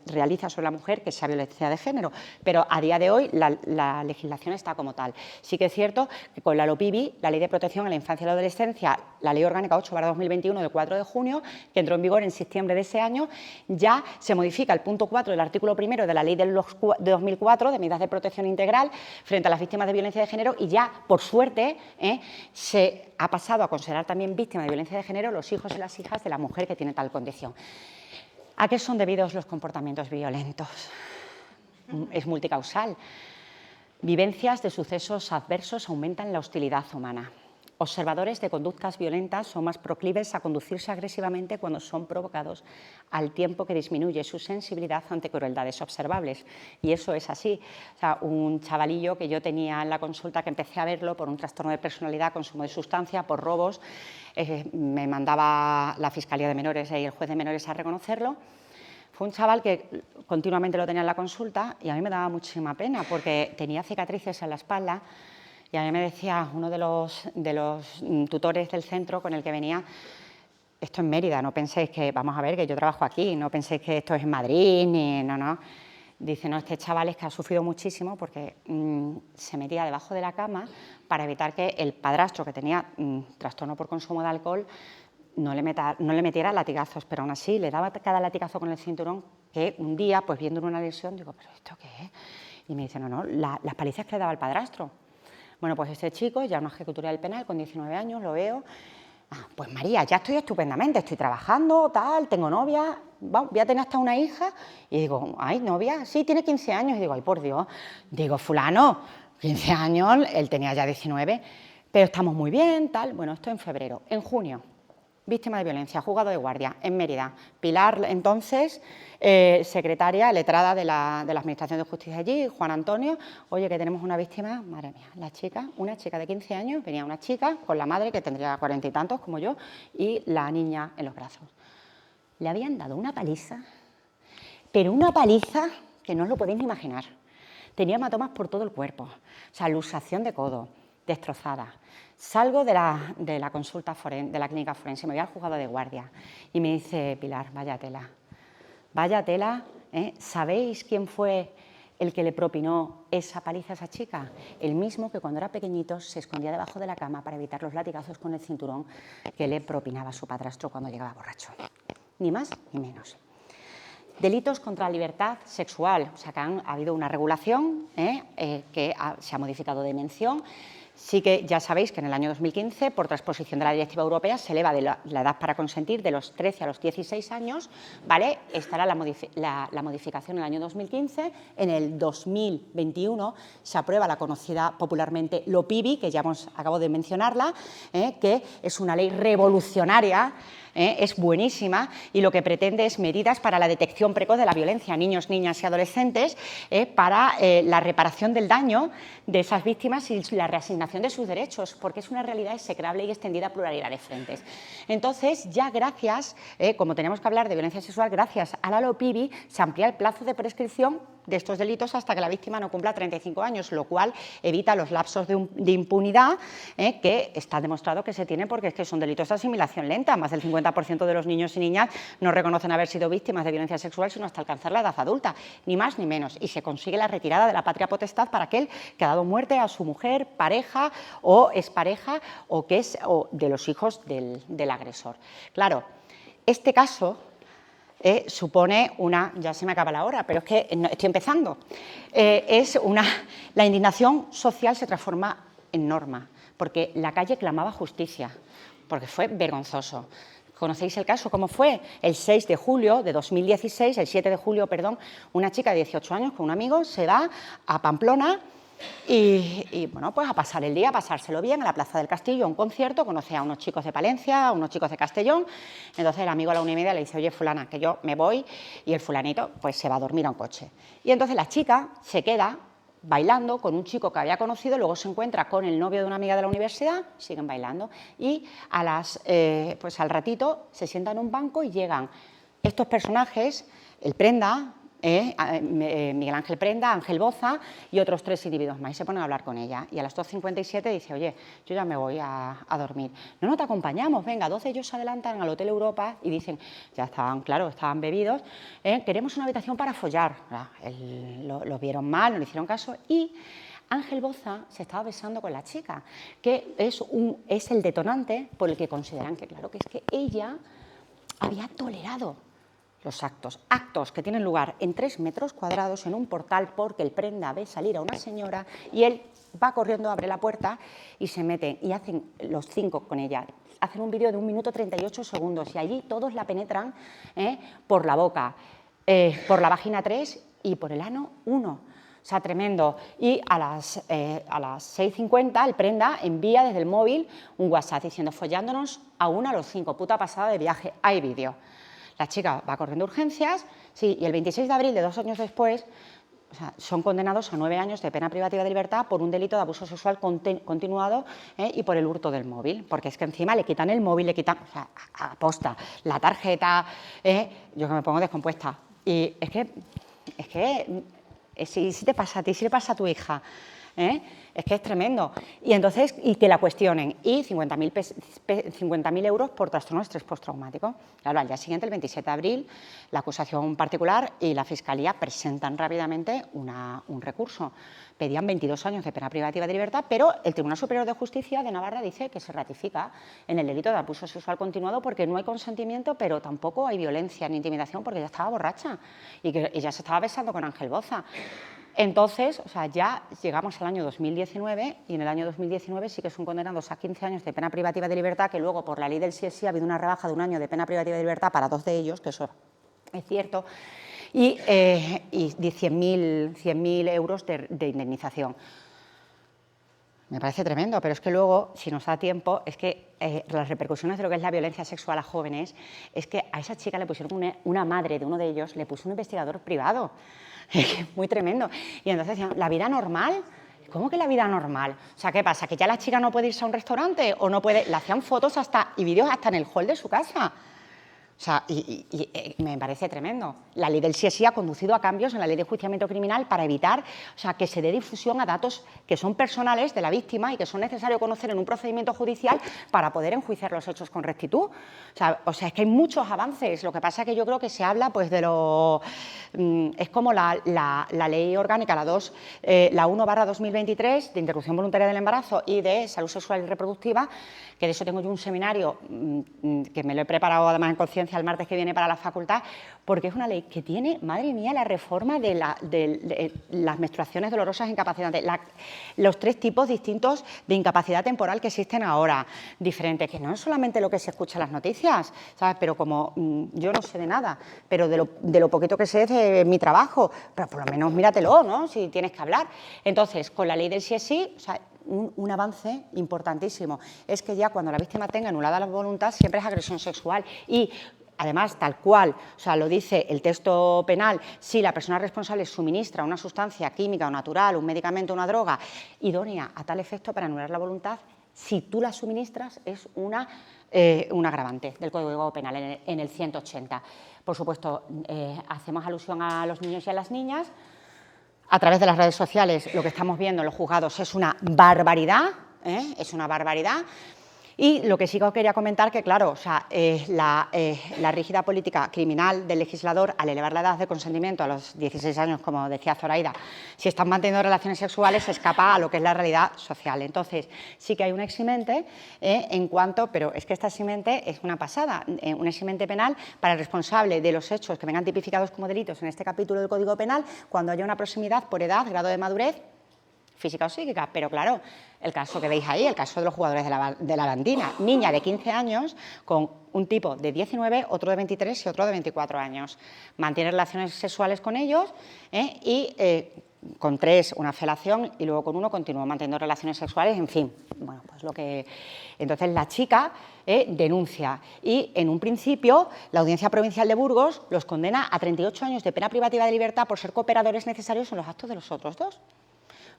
realiza sobre la mujer que sea violencia de género, pero a día de hoy la legislación está como tal. Sí que es cierto que con la LOPIBI, la Ley de Protección a la Infancia y la Adolescencia, la Ley Orgánica 8/2021 del 4 de junio, que entró en vigor en septiembre de ese año, ya se modifica el punto 4 del artículo 1 de la Ley de 2004 de medidas de protección integral frente a las víctimas de violencia de género y ya, por suerte, se ha pasado a considerar también víctimas de violencia de género los hijos y las hijas de la mujer que tiene tal condición. ¿A qué son debidos los comportamientos violentos? Es multicausal. Vivencias de sucesos adversos aumentan la hostilidad humana. Observadores de conductas violentas son más proclives a conducirse agresivamente cuando son provocados, al tiempo que disminuye su sensibilidad ante crueldades observables. Y eso es así. O sea, un chavalillo que yo tenía en la consulta, que empecé a verlo por un trastorno de personalidad, consumo de sustancia, por robos, me mandaba la Fiscalía de Menores y el juez de menores a reconocerlo. Fue un chaval que continuamente lo tenía en la consulta y a mí me daba muchísima pena porque tenía cicatrices en la espalda. Y a mí me decía uno de los tutores del centro con el que venía, esto es Mérida, no penséis que, vamos a ver, que yo trabajo aquí, no penséis que esto es en Madrid, ni no. Dice, no, este chaval es que ha sufrido muchísimo porque se metía debajo de la cama para evitar que el padrastro, que tenía trastorno por consumo de alcohol, no le metiera latigazos, pero aún así le daba cada latigazo con el cinturón que un día, pues viendo una lesión, digo, ¿pero esto qué es? Y me dice, no, las palizas que le daba el padrastro. Bueno, pues este chico, ya una ejecutoria del penal, con 19 años, lo veo. Pues María, ya estoy estupendamente, estoy trabajando, tal, tengo novia, voy a tener hasta una hija. Y digo, ay, novia, sí, tiene 15 años. Y digo, ay, por Dios. Digo, fulano, 15 años, él tenía ya 19, pero estamos muy bien, tal. Bueno, esto en febrero. En junio, víctima de violencia, juzgado de guardia, en Mérida. Pilar, entonces, secretaria, letrada de la Administración de Justicia allí, Juan Antonio, oye, que tenemos una víctima, madre mía, la chica, una chica de 15 años, venía una chica con la madre, que tendría 40 y tantos, como yo, y la niña en los brazos. Le habían dado una paliza, pero una paliza que no os lo podéis ni imaginar. Tenía hematomas por todo el cuerpo, o sea, luxación de codo, destrozada. Salgo de la consulta de la clínica forense, me voy al juzgado de guardia y me dice Pilar, vaya tela, ¿eh? ¿Sabéis quién fue el que le propinó esa paliza a esa chica? El mismo que cuando era pequeñito se escondía debajo de la cama para evitar los latigazos con el cinturón que le propinaba su padrastro cuando llegaba borracho. Ni más ni menos. Delitos contra la libertad sexual, o sea que ha habido una regulación que se ha modificado de mención. Sí que ya sabéis que en el año 2015, por transposición de la Directiva Europea, se eleva de la edad para consentir de los 13 a los 16 años, ¿vale? Estará la modificación en el año 2015. En el 2021 se aprueba la conocida popularmente LOPIBI, que ya acabo de mencionarla, que es una ley revolucionaria, es buenísima y lo que pretende es medidas para la detección precoz de la violencia a niños, niñas y adolescentes, para la reparación del daño de esas víctimas y la reasignación de sus derechos, porque es una realidad execrable y extendida a pluralidad de frentes. Entonces, ya gracias, como tenemos que hablar de violencia sexual, gracias a la LOPIBI se amplía el plazo de prescripción de estos delitos hasta que la víctima no cumpla 35 años, lo cual evita los lapsos de impunidad que está demostrado que se tienen, porque es que son delitos de asimilación lenta. Más del 50% de los niños y niñas no reconocen haber sido víctimas de violencia sexual sino hasta alcanzar la edad adulta, ni más ni menos. Y se consigue la retirada de la patria potestad para aquel que ha dado muerte a su mujer, pareja o expareja o de los hijos del agresor. Claro, este caso supone ya se me acaba la hora, pero es que estoy empezando, la indignación social se transforma en norma, porque la calle clamaba justicia, porque fue vergonzoso. ¿Conocéis el caso? ¿Cómo fue? El 6 de julio de 2016, el 7 de julio, perdón, una chica de 18 años con un amigo se va a Pamplona y bueno, pues a pasar el día, a pasárselo bien a la Plaza del Castillo, a un concierto, conoce a unos chicos de Palencia, a unos chicos de Castellón. Entonces el amigo a la 1:30 le dice, oye, fulana, que yo me voy, y el fulanito pues se va a dormir a un coche. Y entonces la chica se queda bailando con un chico que había conocido, luego se encuentra con el novio de una amiga de la universidad, siguen bailando, y pues al ratito se sientan en un banco y llegan estos personajes, el Prenda, Miguel Ángel Prenda, Ángel Boza y otros 3 individuos más, y se ponen a hablar con ella. Y a las 2:57 dice, oye, yo ya me voy a dormir. No te acompañamos, venga. 2 de ellos se adelantan al Hotel Europa y dicen, ya estaban, claro, estaban bebidos, queremos una habitación para follar. Lo vieron mal, no le hicieron caso y Ángel Boza se estaba besando con la chica, que es el detonante por el que consideran que, claro, que es que ella había tolerado los actos que tienen lugar en 3 metros cuadrados en un portal, porque el Prenda ve salir a una señora y él va corriendo, abre la puerta y se mete, y hacen los 5 con ella. Hacen un vídeo de 1 minuto 38 segundos y allí todos la penetran por la boca, por la vagina 3 y por el ano 1. O sea, tremendo. Y a las 6:50 el Prenda envía desde el móvil un WhatsApp diciendo, follándonos a los 5, puta pasada de viaje, hay vídeo. La chica va corriendo urgencias, sí, y el 26 de abril de 2 años después, o sea, son condenados a 9 años de pena privativa de libertad por un delito de abuso sexual continuado y por el hurto del móvil, porque es que encima le quitan el móvil, le quitan, o sea, aposta, la tarjeta, yo que me pongo descompuesta. Y es que si te pasa a ti, si le pasa a tu hija, Es que es tremendo. Y entonces, y que la cuestionen, y 50.000 euros por trastorno de estrés postraumático. Claro, al día siguiente, el 27 de abril, la acusación particular y la Fiscalía presentan rápidamente un recurso. Pedían 22 años de pena privativa de libertad, pero el Tribunal Superior de Justicia de Navarra dice que se ratifica en el delito de abuso sexual continuado porque no hay consentimiento, pero tampoco hay violencia ni intimidación porque ella estaba borracha y que ella se estaba besando con Ángel Boza. Entonces, o sea, ya llegamos al año 2019 y en el año 2019 sí que son condenados a 15 años de pena privativa de libertad, que luego por la ley del sí es sí ha habido una rebaja de 1 año de pena privativa de libertad para 2 de ellos, que eso es cierto, y de 100.000 euros de indemnización. Me parece tremendo, pero es que luego, si nos da tiempo, es que las repercusiones de lo que es la violencia sexual a jóvenes, es que a esa chica le pusieron una madre de uno de ellos, le puso un investigador privado. Muy tremendo. Y entonces decían, ¿la vida normal? ¿Cómo que la vida normal? O sea, ¿qué pasa? ¿Que ya la chica no puede irse a un restaurante o no puede? Le hacían fotos y vídeos hasta en el hall de su casa. O sea, me parece tremendo. La ley del sí es sí ha conducido a cambios en la ley de enjuiciamiento criminal para evitar, o sea, que se dé difusión a datos que son personales de la víctima y que son necesarios conocer en un procedimiento judicial para poder enjuiciar los hechos con rectitud. O sea, es que hay muchos avances. Lo que pasa es que yo creo que se habla pues de lo... es como la ley orgánica, la 1/2023 de interrupción voluntaria del embarazo y de salud sexual y reproductiva, que de eso tengo yo un seminario que me lo he preparado además en conciencia el martes que viene para la facultad, porque es una ley que tiene, madre mía, la reforma de las menstruaciones dolorosas e incapacitantes, los 3 tipos distintos de incapacidad temporal que existen ahora, diferentes, que no es solamente lo que se escucha en las noticias, ¿sabes? Pero como yo no sé de nada, pero de lo poquito que sé es de mi trabajo, pero por lo menos míratelo, ¿no? Si tienes que hablar. Entonces, con la ley del sí es sí, o sea, un avance importantísimo. Es que ya cuando la víctima tenga anulada la voluntad siempre es agresión sexual y además, tal cual, o sea, lo dice el texto penal, si la persona responsable suministra una sustancia química o natural, un medicamento o una droga idónea a tal efecto para anular la voluntad, si tú la suministras es un agravante del Código Penal en el 180. Por supuesto, hacemos alusión a los niños y a las niñas. A través de las redes sociales lo que estamos viendo en los juzgados es una barbaridad, es una barbaridad. Y lo que sí que os quería comentar que, claro, o sea, la rígida política criminal del legislador al elevar la edad de consentimiento a los 16 años, como decía Zoraida, si están manteniendo relaciones sexuales se escapa a lo que es la realidad social. Entonces, sí que hay un eximente pero es que esta eximente es una pasada, un eximente penal para el responsable de los hechos que vengan tipificados como delitos en este capítulo del Código Penal cuando haya una proximidad por edad, grado de madurez, física o psíquica, pero claro, el caso que veis ahí, el caso de los jugadores de la Landina, niña de 15 años con un tipo de 19, otro de 23 y otro de 24 años. Mantiene relaciones sexuales con ellos y con 3 una felación y luego con 1 continuó manteniendo relaciones sexuales, en fin, bueno, pues lo que... Entonces la chica denuncia y en un principio la Audiencia Provincial de Burgos los condena a 38 años de pena privativa de libertad por ser cooperadores necesarios en los actos de los otros 2.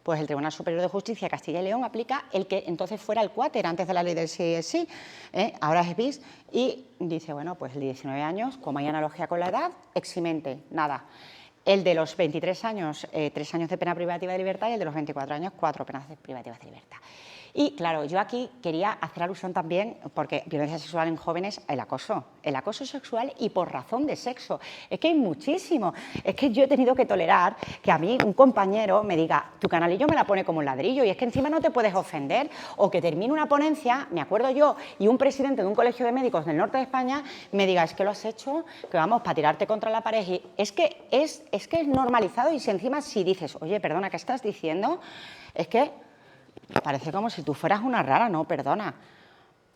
Pues el Tribunal Superior de Justicia de Castilla y León aplica el que entonces fuera el cuáter antes de la ley del sí es sí, ahora es bis, y dice, bueno, pues el de 19 años, como hay analogía con la edad, eximente, nada. El de los 23 años, 3 años de pena privativa de libertad y el de los 24 años, 4 penas privativas de libertad. Y claro, yo aquí quería hacer alusión también, porque violencia sexual en jóvenes, el acoso sexual y por razón de sexo. Es que hay muchísimo. Es que yo he tenido que tolerar que a mí un compañero me diga, tu canalillo me la pone como un ladrillo y es que encima no te puedes ofender, o que termine una ponencia, me acuerdo yo, y un presidente de un colegio de médicos del norte de España me diga, es que lo has hecho, que vamos, para tirarte contra la pared. Y es que es normalizado y si encima si dices, oye, perdona, ¿qué estás diciendo? Es que parece como si tú fueras una rara, no, perdona.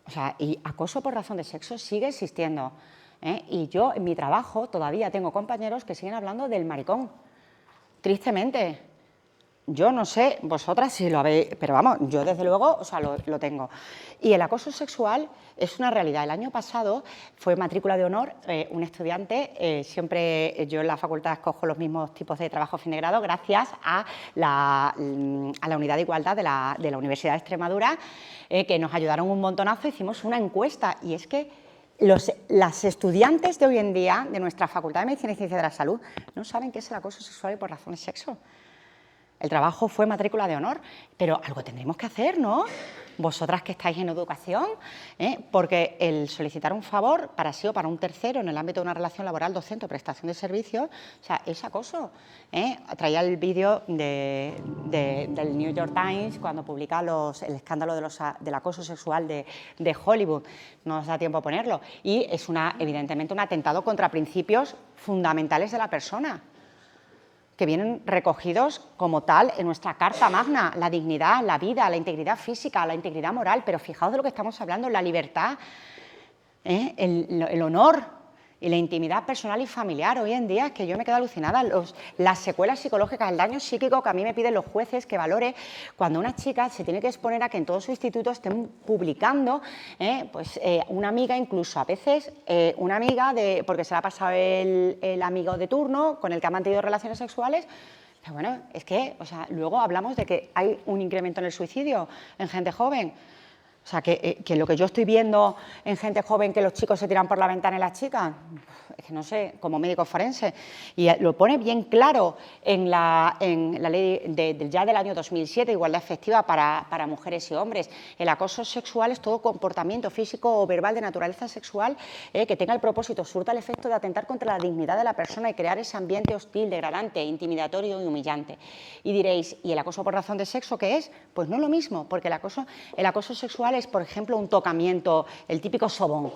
O sea, y acoso por razón de sexo sigue existiendo. Y yo en mi trabajo todavía tengo compañeros que siguen hablando del maricón. Tristemente. Yo no sé vosotras si lo habéis, pero vamos, yo desde luego, o sea, lo tengo. Y el acoso sexual es una realidad. El año pasado fue matrícula de honor un estudiante, siempre yo en la facultad escojo los mismos tipos de trabajo fin de grado gracias a la Unidad de Igualdad de la Universidad de Extremadura, que nos ayudaron un montonazo, hicimos una encuesta y es que las estudiantes de hoy en día de nuestra Facultad de Medicina y Ciencias de la Salud no saben qué es el acoso sexual y por razón de sexo. El trabajo fue matrícula de honor, pero algo tendremos que hacer, ¿no? Vosotras que estáis en educación, porque el solicitar un favor para sí o para un tercero en el ámbito de una relación laboral docente o prestación de servicios, o sea, es acoso. Traía el vídeo del New York Times cuando publica el escándalo del acoso sexual de Hollywood. No nos da tiempo a ponerlo. Y es evidentemente un atentado contra principios fundamentales de la persona, que vienen recogidos como tal en nuestra Carta Magna: la dignidad, la vida, la integridad física, la integridad moral. Pero fijaos de lo que estamos hablando: la libertad, el honor y la intimidad personal y familiar. Hoy en día es que yo me quedo alucinada, las secuelas psicológicas, el daño psíquico que a mí me piden los jueces que valore cuando una chica se tiene que exponer a que en todo su instituto estén publicando, una amiga, incluso a veces una amiga, porque se le ha pasado el amigo de turno con el que ha mantenido relaciones sexuales. Pero bueno, es que, luego hablamos de que hay un incremento en el suicidio en gente joven. O sea, que lo que yo estoy viendo en gente joven, que los chicos se tiran por la ventana y las chicas, es que no sé, como médico forense. Y lo pone bien claro en la ley ya del año 2007, igualdad efectiva para mujeres y hombres. El acoso sexual es todo comportamiento físico o verbal de naturaleza sexual que tenga el propósito, surta el efecto de atentar contra la dignidad de la persona y crear ese ambiente hostil, degradante, intimidatorio y humillante. Y diréis, ¿y el acoso por razón de sexo qué es? Pues no es lo mismo, porque el acoso sexual es, por ejemplo, un tocamiento, el típico sobón.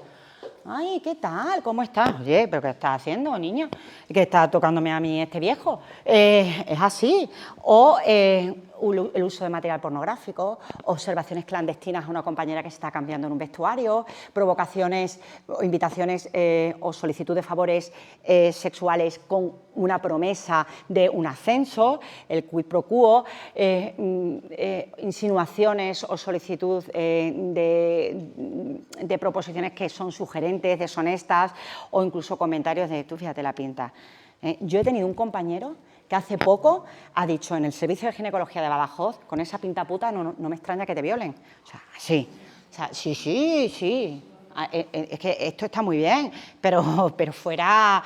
Ay, ¿qué tal? ¿Cómo estás? Oye, ¿pero qué estás haciendo, niño? ¿Qué está tocándome a mí este viejo? Es así. O el uso de material pornográfico, observaciones clandestinas a una compañera que se está cambiando en un vestuario, provocaciones o invitaciones o solicitud de favores sexuales con una promesa de un ascenso, el quid pro quo, insinuaciones o solicitud de proposiciones que son sugerentes, deshonestas, o incluso comentarios de tú fíjate la pinta. Yo he tenido un compañero que hace poco ha dicho en el servicio de ginecología de Badajoz: con esa pinta puta no me extraña que te violen. O sea, sí. O sea, sí. Es que esto está muy bien, pero fuera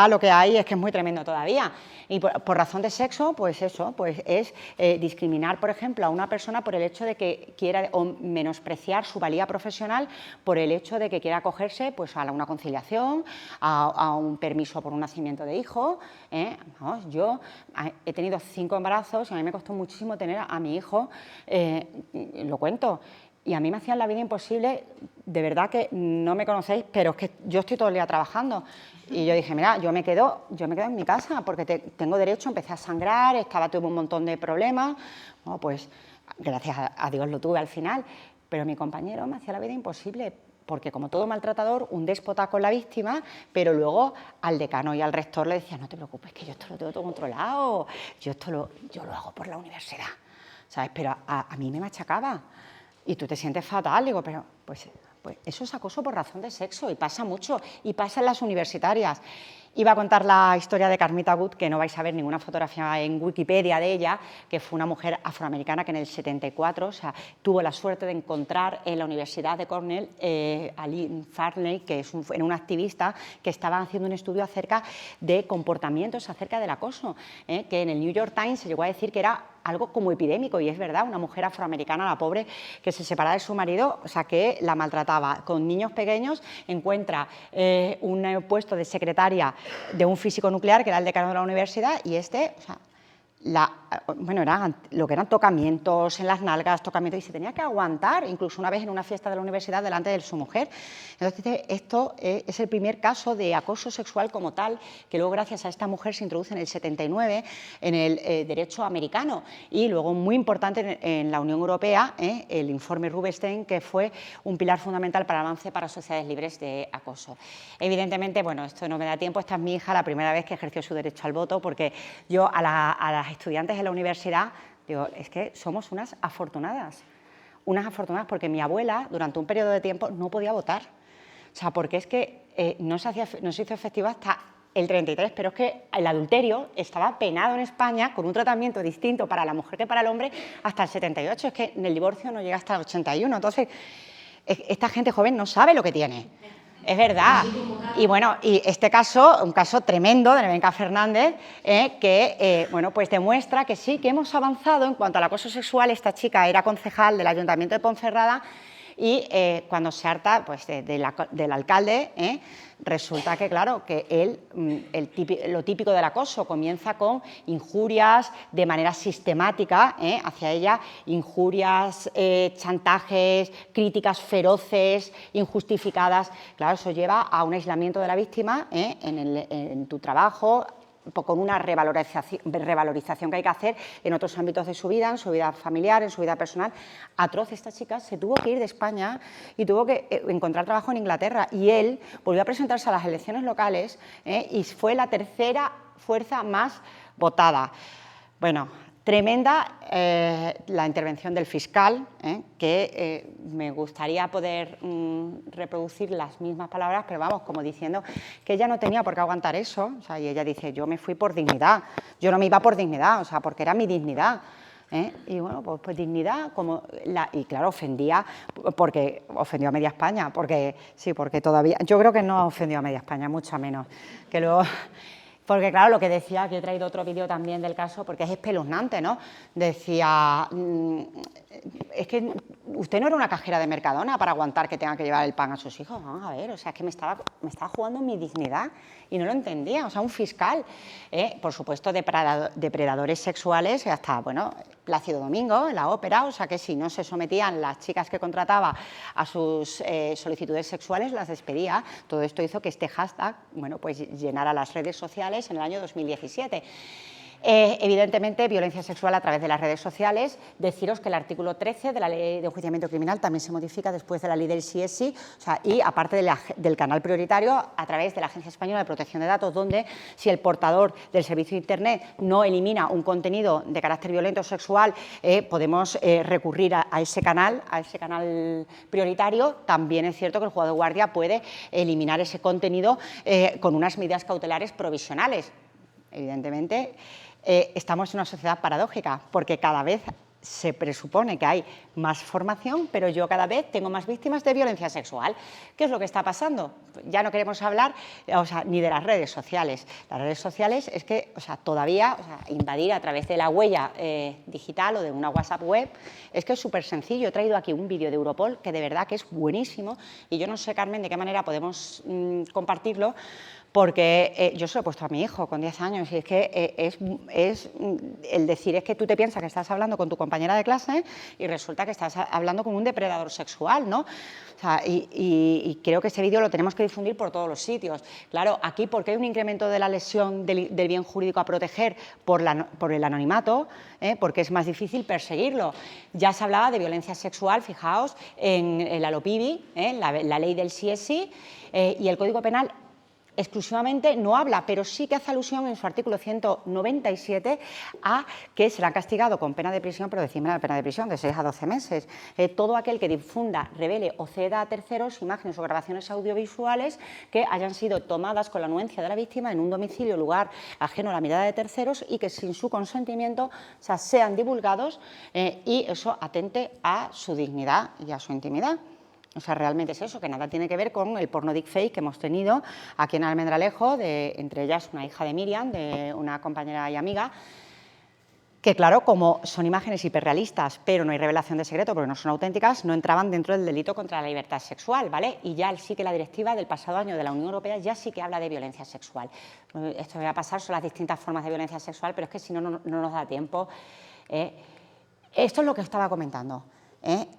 lo que hay es que es muy tremendo todavía. Y por razón de sexo, pues eso, pues es discriminar, por ejemplo, a una persona por el hecho de que quiera, o menospreciar su valía profesional por el hecho de que quiera acogerse pues a una conciliación, a un permiso por un nacimiento de hijo. Vamos, yo he tenido 5 embarazos y a mí me costó muchísimo tener a mi hijo, lo cuento. Y a mí me hacían la vida imposible, de verdad que no me conocéis, pero es que yo estoy todo el día trabajando. Y yo dije, mira, yo me quedo en mi casa porque tengo derecho. Empecé a sangrar, tuve un montón de problemas. Bueno, pues gracias a Dios lo tuve al final. Pero mi compañero me hacía la vida imposible, porque como todo maltratador, un déspota con la víctima, pero luego al decano y al rector le decía, no te preocupes, que yo esto lo tengo todo controlado, yo lo hago por la universidad, ¿sabes? Pero a mí me machacaba. Y tú te sientes fatal, digo, pero pues eso es acoso por razón de sexo y pasa mucho, y pasa en las universitarias. Iba a contar la historia de Carmita Good, que no vais a ver ninguna fotografía en Wikipedia de ella, que fue una mujer afroamericana que en el 74, tuvo la suerte de encontrar en la Universidad de Cornell a Lynn Farley, que era una activista que estaba haciendo un estudio acerca de comportamientos acerca del acoso, que en el New York Times se llegó a decir que era algo como epidémico, y es verdad, una mujer afroamericana, la pobre, que se separa de su marido, que la maltrataba. Con niños pequeños encuentra un puesto de secretaria de un físico nuclear, que era el decano de la universidad, y eran lo que eran tocamientos en las nalgas, tocamientos, y se tenía que aguantar, incluso una vez en una fiesta de la universidad delante de su mujer. Entonces, esto es el primer caso de acoso sexual como tal, que luego gracias a esta mujer se introduce en el 79 en el derecho americano, y luego muy importante en la Unión Europea, el informe Rubinstein, que fue un pilar fundamental para el avance para sociedades libres de acoso. Evidentemente, bueno, esto no me da tiempo, esta es mi hija, la primera vez que ejerció su derecho al voto, porque yo a las estudiantes de la universidad digo, es que somos unas afortunadas porque mi abuela durante un periodo de tiempo no podía votar, porque es que no se hizo efectivo hasta el 33, pero es que el adulterio estaba penado en España con un tratamiento distinto para la mujer que para el hombre hasta el 78, es que en el divorcio no llega hasta el 81, entonces esta gente joven no sabe lo que tiene. Es verdad. Y bueno, y este caso, un caso tremendo de Nevenka Fernández, que bueno, pues demuestra que sí, que hemos avanzado en cuanto al acoso sexual. Esta chica era concejal del Ayuntamiento de Ponferrada y cuando se harta pues, del alcalde, resulta que, claro, que él, lo típico del acoso comienza con injurias de manera sistemática hacia ella, injurias, chantajes, críticas feroces, injustificadas. Claro, eso lleva a un aislamiento de la víctima en tu trabajo, con una revalorización que hay que hacer en otros ámbitos de su vida, en su vida familiar, en su vida personal. Atroz. Esta chica se tuvo que ir de España y tuvo que encontrar trabajo en Inglaterra, y él volvió a presentarse a las elecciones locales y fue la tercera fuerza más votada. Bueno, tremenda la intervención del fiscal, que me gustaría poder reproducir las mismas palabras, pero vamos, como diciendo que ella no tenía por qué aguantar eso. O sea, y ella dice, yo me fui por dignidad, yo no me iba por dignidad, o sea, porque era mi dignidad. Y bueno, pues dignidad, y claro, ofendía, porque ofendió a media España, porque sí, porque todavía, yo creo que no ofendió a media España, mucho menos, que luego... Porque claro, lo que decía, que he traído otro vídeo también del caso, porque es espeluznante, ¿no? Decía, es que usted no era una cajera de Mercadona para aguantar que tenga que llevar el pan a sus hijos. Vamos a ver, o sea, es que me estaba jugando mi dignidad y no lo entendía. O sea, un fiscal, por supuesto, depredadores sexuales, hasta, bueno, Plácido Domingo, en la ópera, o sea, que si no se sometían las chicas que contrataba a sus solicitudes sexuales, las despedía. Todo esto hizo que este hashtag, bueno, pues llenara las redes sociales en el año 2017. Evidentemente, violencia sexual a través de las redes sociales. Deciros que el artículo 13 de la Ley de Enjuiciamiento Criminal también se modifica después de la ley del CSI, o sea, y aparte del canal prioritario, a través de la Agencia Española de Protección de Datos, donde si el portador del servicio de Internet no elimina un contenido de carácter violento o sexual, podemos recurrir a ese canal prioritario. También es cierto que el juzgado de guardia puede eliminar ese contenido con unas medidas cautelares provisionales. Evidentemente, estamos en una sociedad paradójica, porque cada vez se presupone que hay más formación, pero yo cada vez tengo más víctimas de violencia sexual. ¿Qué es lo que está pasando? Ya no queremos hablar, o sea, ni de las redes sociales. Las redes sociales es que, o sea, todavía, o sea, invadir a través de la huella digital o de una WhatsApp web es que es súper sencillo. He traído aquí un vídeo de Europol que de verdad que es buenísimo, y yo no sé, Carmen, de qué manera podemos compartirlo, porque yo se lo he puesto a mi hijo con 10 años y es que es el decir, es que tú te piensas que estás hablando con tu compañera de clase y resulta que estás hablando con un depredador sexual, ¿no? O sea, y creo que este vídeo lo tenemos que difundir por todos los sitios. Claro, aquí, porque hay un incremento de la lesión del bien jurídico a proteger por el anonimato, porque es más difícil perseguirlo. Ya se hablaba de violencia sexual, fijaos, en la LOPIBI, la ley del CSI, y el Código Penal exclusivamente no habla, pero sí que hace alusión en su artículo 197 a que será castigado con pena de prisión, pero decime la pena de prisión de 6 a 12 meses. Todo aquel que difunda, revele o ceda a terceros imágenes o grabaciones audiovisuales que hayan sido tomadas con la anuencia de la víctima en un domicilio o lugar ajeno a la mirada de terceros y que sin su consentimiento, o sea, sean divulgados y eso atente a su dignidad y a su intimidad. O sea, realmente es eso, que nada tiene que ver con el porno deepfake que hemos tenido aquí en Almendralejo, entre ellas una hija de Miriam, de una compañera y amiga, que claro, como son imágenes hiperrealistas, pero no hay revelación de secreto porque no son auténticas, no entraban dentro del delito contra la libertad sexual, ¿vale? Y ya sí que la directiva del pasado año de la Unión Europea ya sí que habla de violencia sexual. Esto me va a pasar, son las distintas formas de violencia sexual, pero es que si no, no nos da tiempo. Esto es lo que estaba comentando.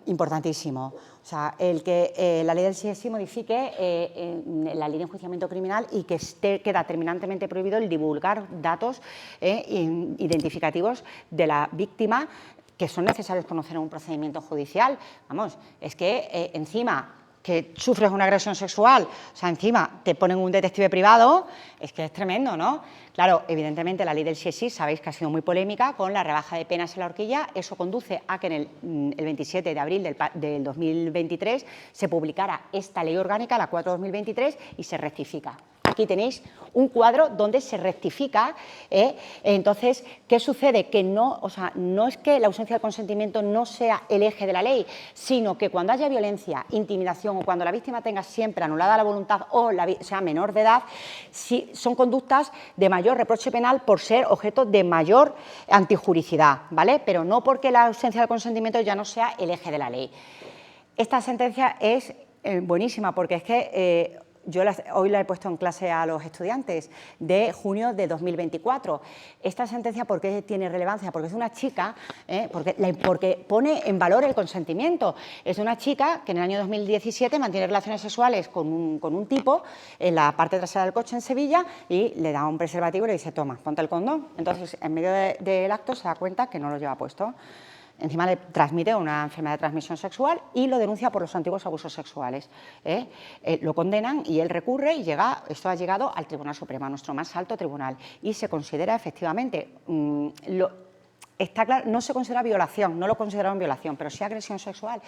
Importantísimo. O sea, el que la ley del CSI modifique la ley de enjuiciamiento criminal y que queda terminantemente prohibido el divulgar datos identificativos de la víctima que son necesarios conocer en un procedimiento judicial. Vamos, es que encima que sufres una agresión sexual, o sea, encima te ponen un detective privado, es que es tremendo, ¿no? Claro, evidentemente la ley del CSI, sabéis que ha sido muy polémica con la rebaja de penas en la horquilla. Eso conduce a que en el 27 de abril del 2023 se publicara esta ley orgánica, la 4/2023, y se rectifica. aquí tenéis un cuadro donde se rectifica. Entonces, ¿qué sucede? Que no, o sea, no es que la ausencia de consentimiento no sea el eje de la ley, sino que cuando haya violencia, intimidación o cuando la víctima tenga siempre anulada la voluntad o sea menor de edad, sí, son conductas de mayor reproche penal por ser objeto de mayor antijuricidad, ¿vale? Pero no porque la ausencia de consentimiento ya no sea el eje de la ley. Esta sentencia es buenísima porque es que yo hoy la he puesto en clase a los estudiantes, de junio de 2024. Esta sentencia, ¿por qué tiene relevancia? Porque es una chica, porque pone en valor el consentimiento. Es una chica que en el año 2017 mantiene relaciones sexuales con un tipo en la parte trasera del coche en Sevilla y le da un preservativo y le dice, toma, ponte el condón. Entonces, en medio del acto se da cuenta que no lo lleva puesto. Encima le transmite una enfermedad de transmisión sexual y lo denuncia por los antiguos abusos sexuales. Lo condenan y él recurre y esto ha llegado al Tribunal Supremo, a nuestro más alto tribunal, y se considera efectivamente, está claro, no se considera violación, no lo consideraron violación, pero sí agresión sexual,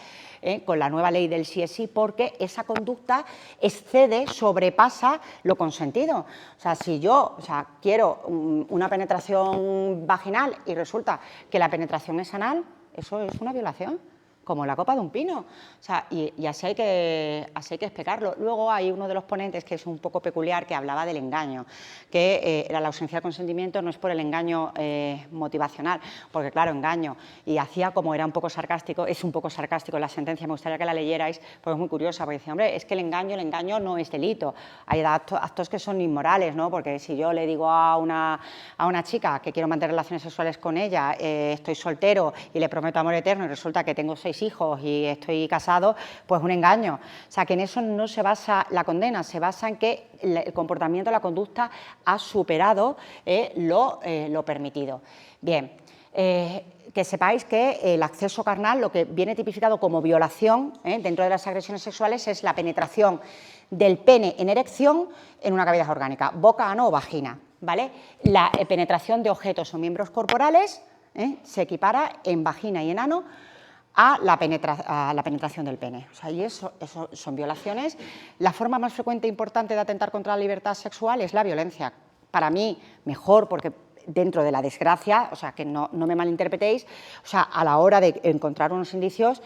con la nueva ley del sí es sí, porque esa conducta excede, sobrepasa lo consentido. O sea, si yo quiero una penetración vaginal y resulta que la penetración es anal, eso es una violación, como la copa de un pino. O sea, y así hay que explicarlo. Luego hay uno de los ponentes que es un poco peculiar, que hablaba del engaño, que era la ausencia de consentimiento, no es por el engaño motivacional, porque claro, engaño, y hacía como era un poco sarcástico, es un poco sarcástico la sentencia, me gustaría que la leyerais, porque es muy curiosa, porque decía, hombre, es que el engaño no es delito, hay actos que son inmorales, ¿no? Porque si yo le digo a una chica que quiero mantener relaciones sexuales con ella, estoy soltero y le prometo amor eterno y resulta que tengo 6 hijos y estoy casado, pues un engaño. O sea, que en eso no se basa la condena, se basa en que el comportamiento, la conducta ha superado lo permitido. Bien, que sepáis que el acceso carnal, lo que viene tipificado como violación dentro de las agresiones sexuales, es la penetración del pene en erección en una cavidad orgánica, boca, ano o vagina, ¿vale? La penetración de objetos o miembros corporales se equipara en vagina y en ano a la penetración del pene. O sea, y eso son violaciones. La forma más frecuente e importante de atentar contra la libertad sexual es la violencia. Para mí, mejor, porque dentro de la desgracia, o sea, que no me malinterpretéis, o sea, a la hora de encontrar unos indicios,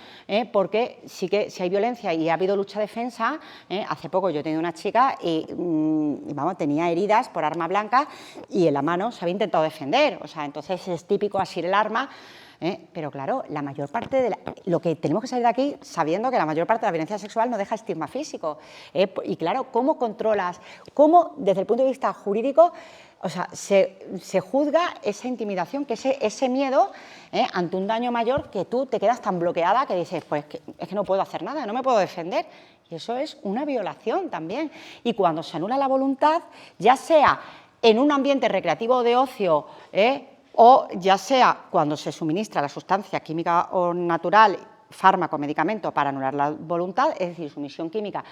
porque sí que si hay violencia y ha habido lucha-defensa, hace poco yo tenía una chica y, vamos, tenía heridas por arma blanca y en la mano se había intentado defender, o sea, entonces es típico asir el arma. Pero claro, la mayor parte de lo que tenemos que salir de aquí sabiendo que la mayor parte de la violencia sexual no deja estigma físico. Y claro, ¿cómo controlas? ¿Cómo, desde el punto de vista jurídico, o sea, se juzga esa intimidación, que ese miedo ante un daño mayor, que tú te quedas tan bloqueada que dices, pues es que no puedo hacer nada, no me puedo defender? Y eso es una violación también. Y cuando se anula la voluntad, ya sea en un ambiente recreativo o de ocio, o ya sea cuando se suministra la sustancia química o natural, fármaco, medicamento para anular la voluntad, es decir, sumisión química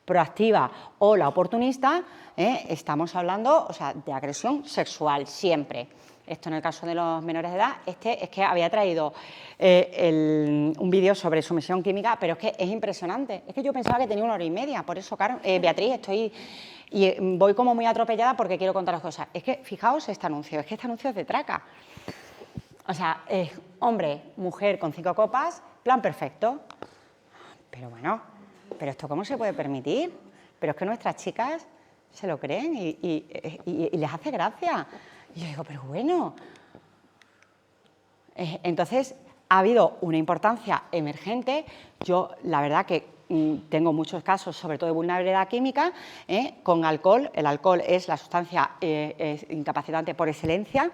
proactiva o la oportunista, estamos hablando, o sea, de agresión sexual siempre. Esto en el caso de los menores de edad, es que había traído un vídeo sobre sumisión química, pero es que es impresionante. Es que yo pensaba que tenía 1 hora y media, por eso, claro, Beatriz, voy como muy atropellada porque quiero contar las cosas. Es que, fijaos este anuncio, es que este anuncio es de traca. O sea, hombre, mujer con 5 copas, plan perfecto. Pero bueno, ¿pero esto cómo se puede permitir? Pero es que nuestras chicas se lo creen y les hace gracia. Y yo digo, pero bueno. Entonces, ha habido una importancia emergente. Yo, la verdad que tengo muchos casos, sobre todo de vulnerabilidad química, con alcohol. El alcohol es la sustancia incapacitante por excelencia.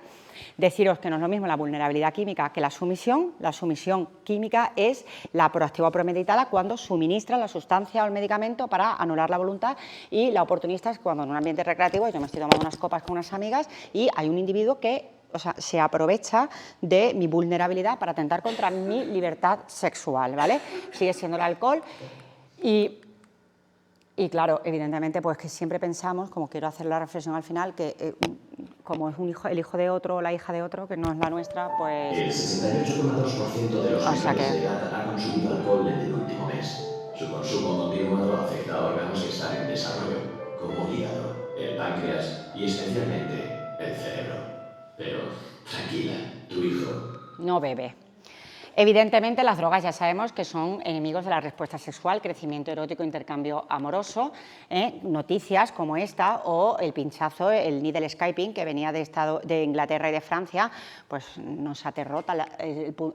Deciros que no es lo mismo la vulnerabilidad química que la sumisión. La sumisión química es la proactiva o premeditada cuando suministra la sustancia o el medicamento para anular la voluntad, y la oportunista es cuando en un ambiente recreativo yo me estoy tomando unas copas con unas amigas y hay un individuo que, o sea, se aprovecha de mi vulnerabilidad para atentar contra mi libertad sexual, ¿vale? Sigue siendo el alcohol y claro, evidentemente, pues que siempre pensamos, como quiero hacer la reflexión al final, que como es el hijo de otro o la hija de otro, que no es la nuestra, pues... El 68,2% de los O sea menores de que... edad ha consumido alcohol en el último mes. Su consumo continuado afecta a órganos que están en desarrollo, como el hígado. el páncreas y esencialmente el cerebro. Pero tranquila, tu hijo no bebe. Evidentemente, las drogas ya sabemos que son enemigos de la respuesta sexual, crecimiento erótico, intercambio amoroso. Noticias como esta o el pinchazo, el needle escaping, que venía de Inglaterra y de Francia, pues nos aterró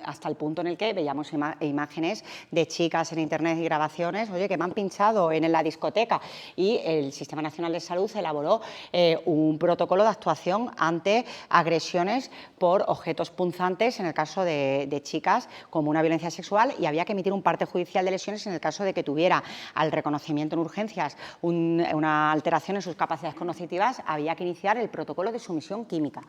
hasta el punto en el que veíamos imágenes de chicas en internet y grabaciones, oye, que me han pinchado en la discoteca, y el Sistema Nacional de Salud elaboró un protocolo de actuación ante agresiones por objetos punzantes en el caso de chicas como una violencia sexual, y había que emitir un parte judicial de lesiones en el caso de que tuviera al reconocimiento en urgencias una alteración en sus capacidades cognitivas, había que iniciar el protocolo de sumisión química.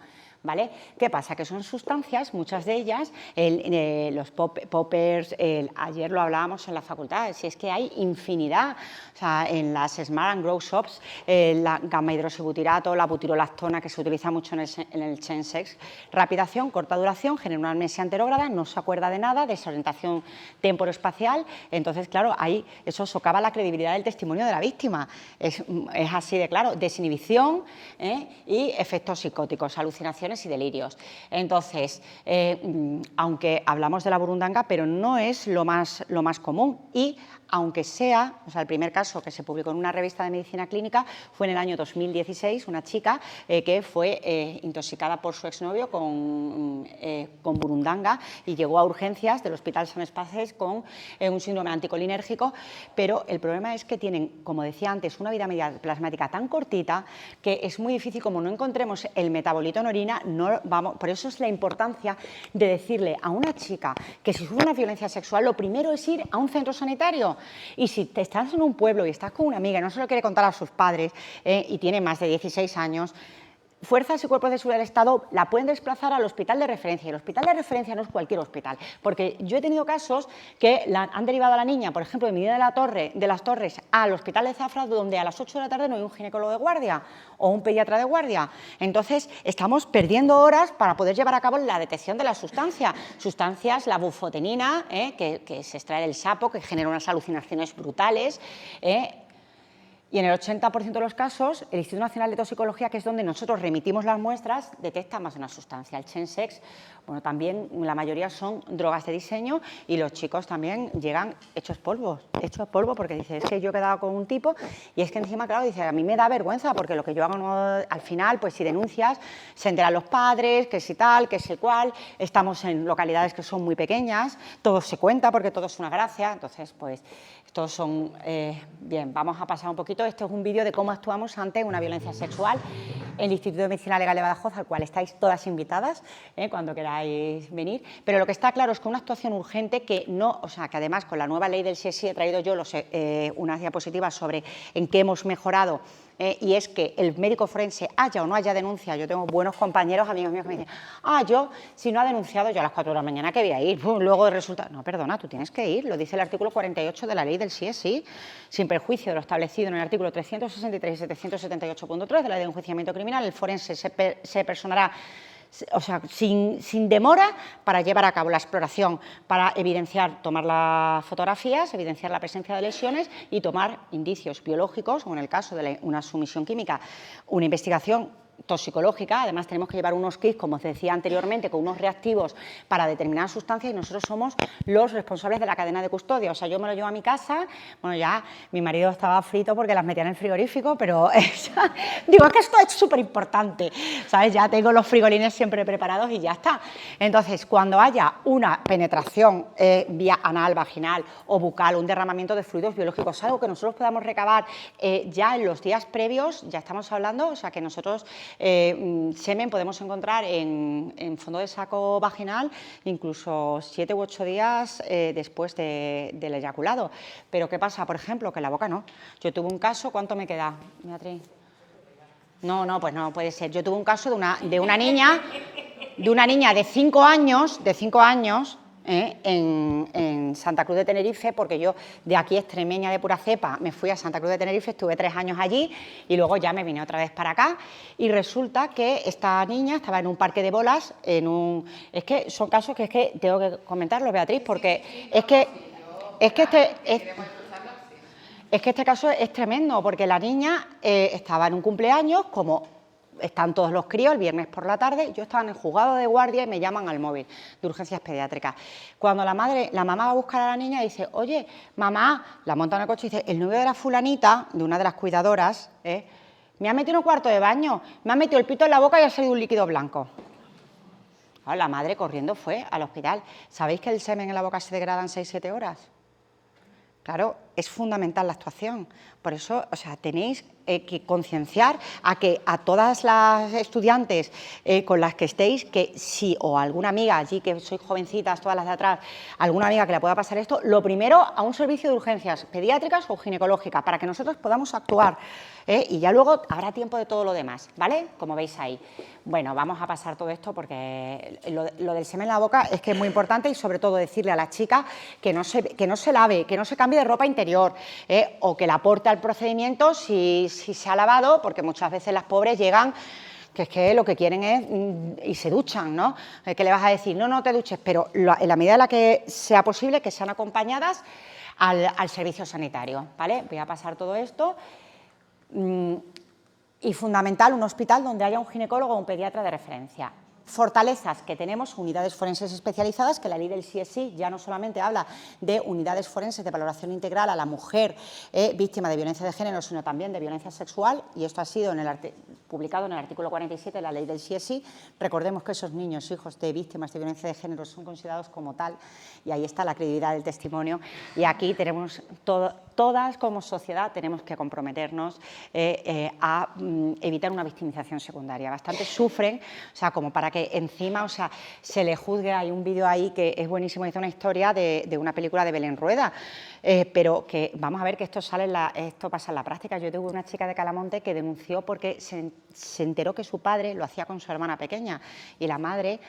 ¿Vale? ¿Qué pasa? Que son sustancias, muchas de ellas, los poppers, ayer lo hablábamos en la facultad, si es que hay infinidad, o sea, en las Smart and Grow Shops, la gamma hidroxibutirato, la butirolactona, que se utiliza mucho en el chemsex, rápida acción, corta duración, genera una amnesia anterógrada, no se acuerda de nada, desorientación temporoespacial. Entonces, claro, ahí eso socava la credibilidad del testimonio de la víctima, es así de claro, desinhibición y efectos psicóticos, alucinaciones y delirios. Entonces, aunque hablamos de la burundanga, pero no es lo más común, y aunque sea, o sea, el primer caso que se publicó en una revista de medicina clínica fue en el año 2016, una chica que fue intoxicada por su exnovio con burundanga y llegó a urgencias del Hospital San Espaces con un síndrome anticolinérgico, pero el problema es que tienen, como decía antes, una vida media plasmática tan cortita que es muy difícil, como no encontremos el metabolito en orina, no vamos, por eso es la importancia de decirle a una chica que si sufre una violencia sexual, lo primero es ir a un centro sanitario. Y si te estás en un pueblo y estás con una amiga y no se lo quiere contar a sus padres y tiene más de 16 años, fuerzas y cuerpos de seguridad del Estado la pueden desplazar al hospital de referencia. Y el hospital de referencia no es cualquier hospital, porque yo he tenido casos que han derivado a la niña, por ejemplo, de Medina de las Torres al hospital de Zafra, donde a las 8 de la tarde no hay un ginecólogo de guardia o un pediatra de guardia. Entonces, estamos perdiendo horas para poder llevar a cabo la detección de la sustancia. Sustancias, la bufotenina, que se extrae del sapo, que genera unas alucinaciones brutales, y en el 80% de los casos, el Instituto Nacional de Toxicología, que es donde nosotros remitimos las muestras, detecta más de una sustancia. El chemsex, bueno, también la mayoría son drogas de diseño, y los chicos también llegan hechos polvo, porque dice, es que yo he quedado con un tipo, y es que encima, claro, dice, a mí me da vergüenza, porque lo que yo hago al final, pues si denuncias, se enteran los padres, que si tal, que si cual, estamos en localidades que son muy pequeñas, todo se cuenta porque todo es una gracia, entonces, pues, estos son, bien, vamos a pasar un poquito. Esto es un vídeo de cómo actuamos ante una violencia sexual en el Instituto de Medicina Legal de Badajoz, al cual estáis todas invitadas cuando queráis venir. Pero lo que está claro es que una actuación urgente que no, o sea, que además con la nueva ley del sí he traído yo unas diapositivas sobre en qué hemos mejorado. Y es que el médico forense haya o no haya denunciado. Yo tengo buenos compañeros, amigos míos que me dicen, yo si no ha denunciado, yo a las 4 de la mañana que voy a ir, luego resulta, no, perdona, tú tienes que ir, lo dice el artículo 48 de la ley del sí, sin perjuicio de lo establecido en el artículo 363 y 778.3 de la ley de enjuiciamiento criminal, el forense se personará, o sea, sin demora, para llevar a cabo la exploración, para evidenciar, tomar las fotografías, evidenciar la presencia de lesiones y tomar indicios biológicos, o en el caso de una sumisión química, una investigación toxicológica. Además, tenemos que llevar unos kits, como os decía anteriormente, con unos reactivos para determinadas sustancias, y nosotros somos los responsables de la cadena de custodia. O sea, yo me lo llevo a mi casa, bueno, ya mi marido estaba frito porque las metía en el frigorífico, pero digo, es que esto es súper importante, ¿sabes? Ya tengo los frigolines siempre preparados y ya está. Entonces, cuando haya una penetración vía anal, vaginal o bucal, un derramamiento de fluidos biológicos, algo que nosotros podamos recabar ya en los días previos, ya estamos hablando, o sea, que nosotros semen podemos encontrar en fondo de saco vaginal incluso 7 u 8 días después del eyaculado. Pero ¿qué pasa? Por ejemplo, que en la boca no. Yo tuve un caso, ¿cuánto me queda, Beatriz? No, pues no puede ser. Yo tuve un caso de una niña de 5 años, en Santa Cruz de Tenerife, porque yo de aquí, extremeña de pura cepa, me fui a Santa Cruz de Tenerife, estuve 3 años allí y luego ya me vine otra vez para acá, y resulta que esta niña estaba en un parque de bolas, es que son casos que es que tengo que comentarlos, Beatriz, porque Es que este caso es tremendo, porque la niña estaba en un cumpleaños, como están todos los críos, el viernes por la tarde, yo estaba en el juzgado de guardia y me llaman al móvil de urgencias pediátricas. Cuando la mamá va a buscar a la niña y dice, oye, mamá, la monta en el coche y dice, el novio de la fulanita, de una de las cuidadoras, me ha metido en un cuarto de baño, me ha metido el pito en la boca y ha salido un líquido blanco. Claro, la madre corriendo fue al hospital. ¿Sabéis que el semen en la boca se degrada en 6-7 horas? Claro, es fundamental la actuación. Por eso, o sea, tenéis que concienciar a todas las estudiantes con las que estéis, que si, o alguna amiga allí, que sois jovencitas, todas las de atrás, alguna amiga que le pueda pasar esto, lo primero a un servicio de urgencias pediátricas o ginecológicas, para que nosotros podamos actuar, y ya luego habrá tiempo de todo lo demás, ¿vale? Como veis ahí. Bueno, vamos a pasar todo esto porque lo del semen en la boca es que es muy importante, y sobre todo decirle a la chica que no se lave, que no se cambie de ropa interior, o que la aporte al procedimiento si se ha lavado, porque muchas veces las pobres llegan que es que lo que quieren es y se duchan, ¿no? ¿Qué le vas a decir? No, no te duches, pero en la medida en la que sea posible que sean acompañadas al servicio sanitario, ¿vale? Voy a pasar todo esto. Y fundamental, un hospital donde haya un ginecólogo o un pediatra de referencia. Fortalezas que tenemos, unidades forenses especializadas, que la ley del CSI ya no solamente habla de unidades forenses de valoración integral a la mujer víctima de violencia de género, sino también de violencia sexual, y esto ha sido publicado en el artículo 47 de la ley del CSI. Recordemos que esos niños, hijos de víctimas de violencia de género, son considerados como tal, y ahí está la credibilidad del testimonio, y aquí tenemos todas como sociedad tenemos que comprometernos a evitar una victimización secundaria. Bastantes sufren, o sea, como para que encima, o sea, se le juzgue. Hay un vídeo ahí que es buenísimo, dice una historia de una película de Belén Rueda, pero que vamos a ver que esto pasa en la práctica. Yo tuve una chica de Calamonte que denunció porque se enteró que su padre lo hacía con su hermana pequeña, y la madre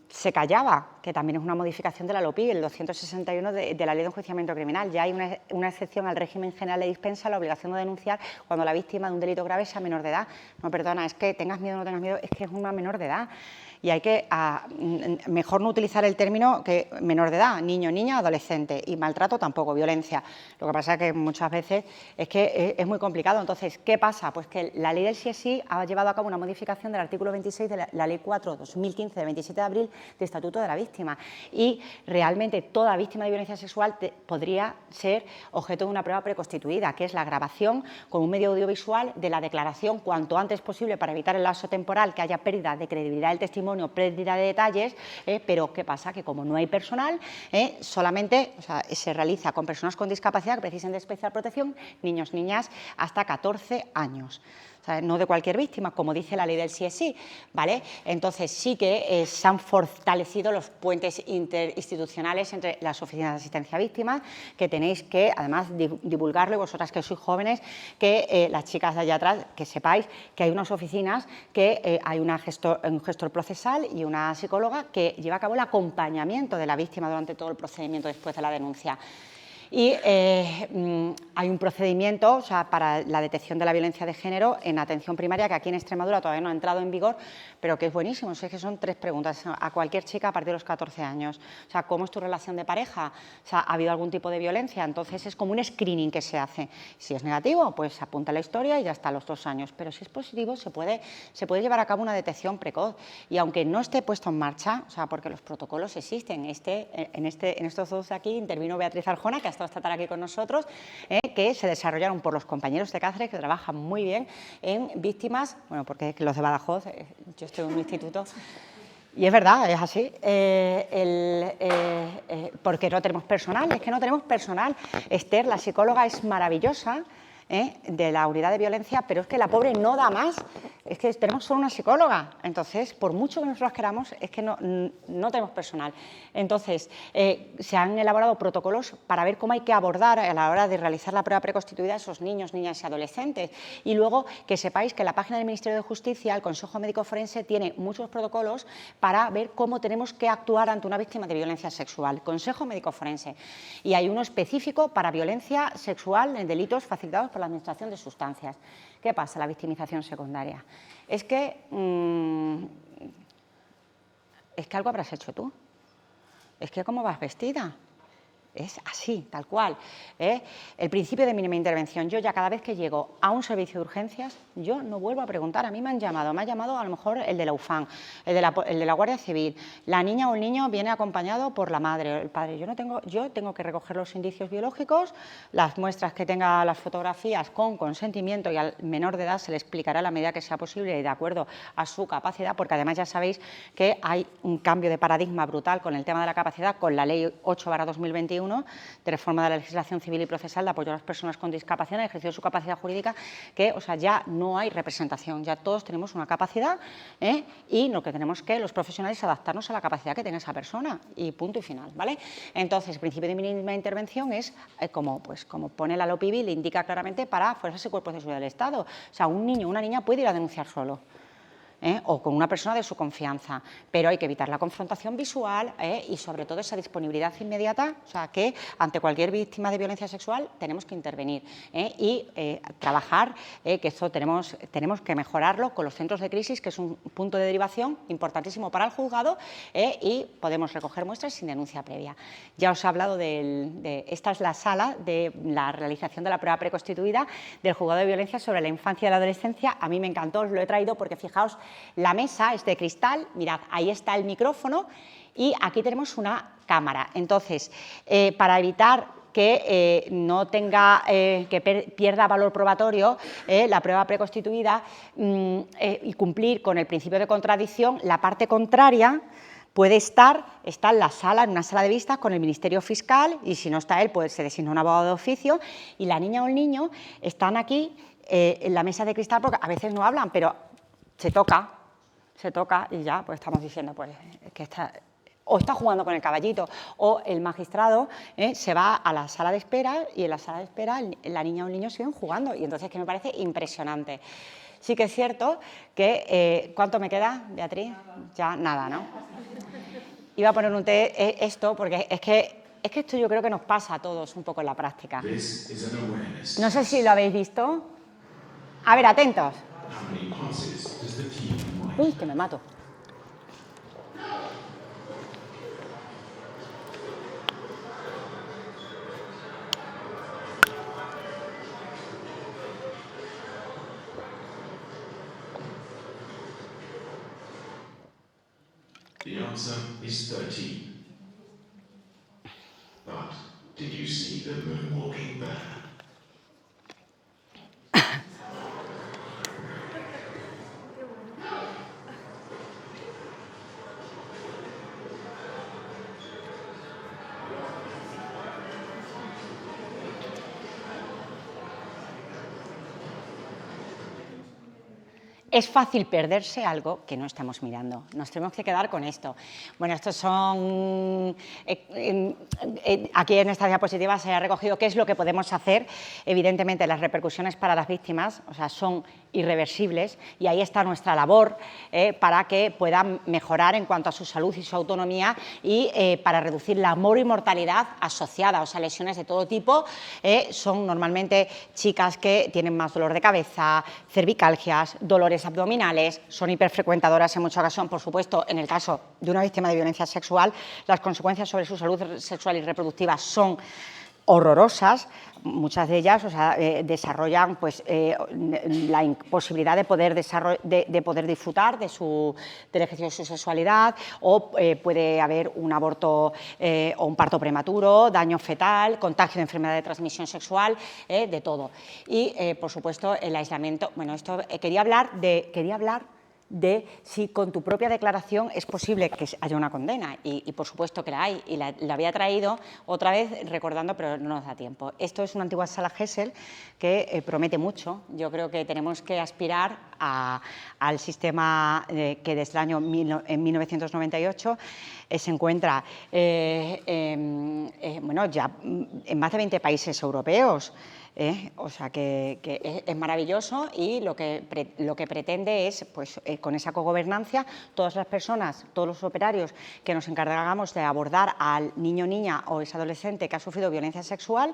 se callaba, que también es una modificación de la LOPI, el 261 de la Ley de Enjuiciamiento Criminal. Ya hay una excepción al régimen general de dispensa, la obligación de denunciar cuando la víctima de un delito grave sea menor de edad. No, perdona, es que tengas miedo o no tengas miedo, es que es una menor de edad. Y hay que mejor no utilizar el término que menor de edad, niño, niña, adolescente, y maltrato tampoco, violencia. Lo que pasa es que muchas veces es que es muy complicado. Entonces, ¿qué pasa? Pues que la ley del CSI ha llevado a cabo una modificación del artículo 26 de la Ley 4/2015 de 27 de abril de Estatuto de la Víctima, y realmente toda víctima de violencia sexual podría ser objeto de una prueba preconstituida, que es la grabación con un medio audiovisual de la declaración cuanto antes posible, para evitar el lapso temporal, que haya pérdida de credibilidad del testimonio, pérdida de detalles, pero ¿qué pasa? Que como no hay personal, solamente se realiza con personas con discapacidad que precisen de especial protección, niños, niñas, hasta 14 años. O sea, no de cualquier víctima, como dice la ley del CSI, ¿vale? Entonces sí que se han fortalecido los puentes interinstitucionales entre las oficinas de asistencia a víctimas, que tenéis que, además, divulgarlo, y vosotras que sois jóvenes, que las chicas de allá atrás, que sepáis que hay unas oficinas, que hay un gestor procesal y una psicóloga que lleva a cabo el acompañamiento de la víctima durante todo el procedimiento después de la denuncia. Y hay un procedimiento, o sea, para la detección de la violencia de género en atención primaria, que aquí en Extremadura todavía no ha entrado en vigor, pero que es buenísimo. O sea, que son 3 preguntas a cualquier chica a partir de los 14 años. O sea, ¿cómo es tu relación de pareja? O sea, ¿ha habido algún tipo de violencia? Entonces es como un screening que se hace. Si es negativo, pues se apunta la historia y ya está a los 2 años. Pero si es positivo, se puede llevar a cabo una detección precoz. Y aunque no esté puesto en marcha, o sea, porque los protocolos existen, en estos dos de aquí intervino Beatriz Arjona, que ha estado esta tarde aquí con nosotros, que se desarrollaron por los compañeros de Cáceres, que trabajan muy bien en víctimas, bueno, porque los de Badajoz, yo estoy en un instituto, y es verdad, es así, porque no tenemos personal, es que no tenemos personal. Esther, la psicóloga, es maravillosa, de la unidad de violencia, pero es que la pobre no da más, es que tenemos solo una psicóloga. Entonces, por mucho que nosotros queramos, es que no tenemos personal. Entonces, se han elaborado protocolos para ver cómo hay que abordar a la hora de realizar la prueba preconstituida a esos niños, niñas y adolescentes. Y luego que sepáis que en la página del Ministerio de Justicia, el Consejo Médico Forense tiene muchos protocolos para ver cómo tenemos que actuar ante una víctima de violencia sexual. Consejo Médico Forense. Y hay uno específico para violencia sexual en delitos facilitados por la Administración de Sustancias. ¿Qué pasa? La victimización secundaria. Es que algo habrás hecho tú. Es que ¿cómo vas vestida? Es así, tal cual. El principio de mínima intervención. Yo ya cada vez que llego a un servicio de urgencias, yo no vuelvo a preguntar. A mí me ha llamado a lo mejor el de la UFAN, el de la Guardia Civil. La niña o el niño viene acompañado por la madre o el padre. Yo tengo que recoger los indicios biológicos, las muestras que tenga, las fotografías con consentimiento, y al menor de edad se le explicará a la medida que sea posible y de acuerdo a su capacidad, porque además ya sabéis que hay un cambio de paradigma brutal con el tema de la capacidad, con la Ley 8/2021 de reforma de la legislación civil y procesal de apoyo a las personas con discapacidad en el ejercicio de su capacidad jurídica, que, o sea, ya no hay representación, ya todos tenemos una capacidad, y lo que tenemos que los profesionales es adaptarnos a la capacidad que tenga esa persona, y punto y final, ¿vale? Entonces, el principio de mínima intervención es, como pone la LOPIBI, le indica claramente para fuerzas y cuerpos de seguridad del Estado. O sea, un niño o una niña puede ir a denunciar solo, o con una persona de su confianza, pero hay que evitar la confrontación visual, y sobre todo esa disponibilidad inmediata, o sea, que ante cualquier víctima de violencia sexual tenemos que intervenir, y trabajar, que esto tenemos que mejorarlo con los centros de crisis, que es un punto de derivación importantísimo para el juzgado, y podemos recoger muestras sin denuncia previa. Ya os he hablado esta es la sala de la realización de la prueba preconstituida del juzgado de violencia sobre la infancia y la adolescencia. A mí me encantó, os lo he traído porque fijaos, la mesa es de cristal, mirad, ahí está el micrófono y aquí tenemos una cámara. Entonces, para evitar que no tenga, que pierda valor probatorio la prueba preconstituida, y cumplir con el principio de contradicción, la parte contraria puede está en la sala, en una sala de vistas con el Ministerio Fiscal, y si no está él, pues se designa un abogado de oficio, y la niña o el niño están aquí en la mesa de cristal, porque a veces no hablan, pero se toca y ya pues estamos diciendo pues que o está jugando con el caballito, o el magistrado se va a la sala de espera, y en la sala de espera la niña o el niño siguen jugando, y entonces que me parece impresionante. Sí que es cierto que, ¿cuánto me queda, Beatriz? Ya nada, ¿no? Iba a poner esto porque es que esto yo creo que nos pasa a todos un poco en la práctica. No sé si lo habéis visto. A ver, atentos. Uy, que me mato. The answer is 13. But did you see the moonwalking bear? Es fácil perderse algo que no estamos mirando. Nos tenemos que quedar con esto. Bueno, estos son... aquí en esta diapositiva se ha recogido qué es lo que podemos hacer. Evidentemente, las repercusiones para las víctimas, o sea, son irreversibles, y ahí está nuestra labor para que puedan mejorar en cuanto a su salud y su autonomía, y para reducir la mortalidad asociada, o sea, lesiones de todo tipo. Son normalmente chicas que tienen más dolor de cabeza, cervicalgias, dolores abdominales, son hiperfrecuentadoras en muchas ocasiones. Por supuesto, en el caso de una víctima de violencia sexual, las consecuencias sobre su salud sexual y reproductiva son horrorosas. Muchas de ellas, o sea, desarrollan pues, la imposibilidad de poder disfrutar del ejercicio de su sexualidad, o puede haber un aborto o un parto prematuro, daño fetal, contagio de enfermedad de transmisión sexual, de todo. Y, por supuesto, el aislamiento. Bueno, esto quería hablar de si con tu propia declaración es posible que haya una condena, y por supuesto que la hay, y la había traído otra vez recordando, pero no nos da tiempo. Esto es una antigua sala Gesell que promete mucho. Yo creo que tenemos que aspirar al sistema que desde el año 1998 se encuentra bueno, ya en más de 20 países europeos. O sea que es maravilloso, y lo que pretende es pues, con esa cogobernanza, todas las personas, todos los operarios que nos encargamos de abordar al niño, niña o ese adolescente que ha sufrido violencia sexual,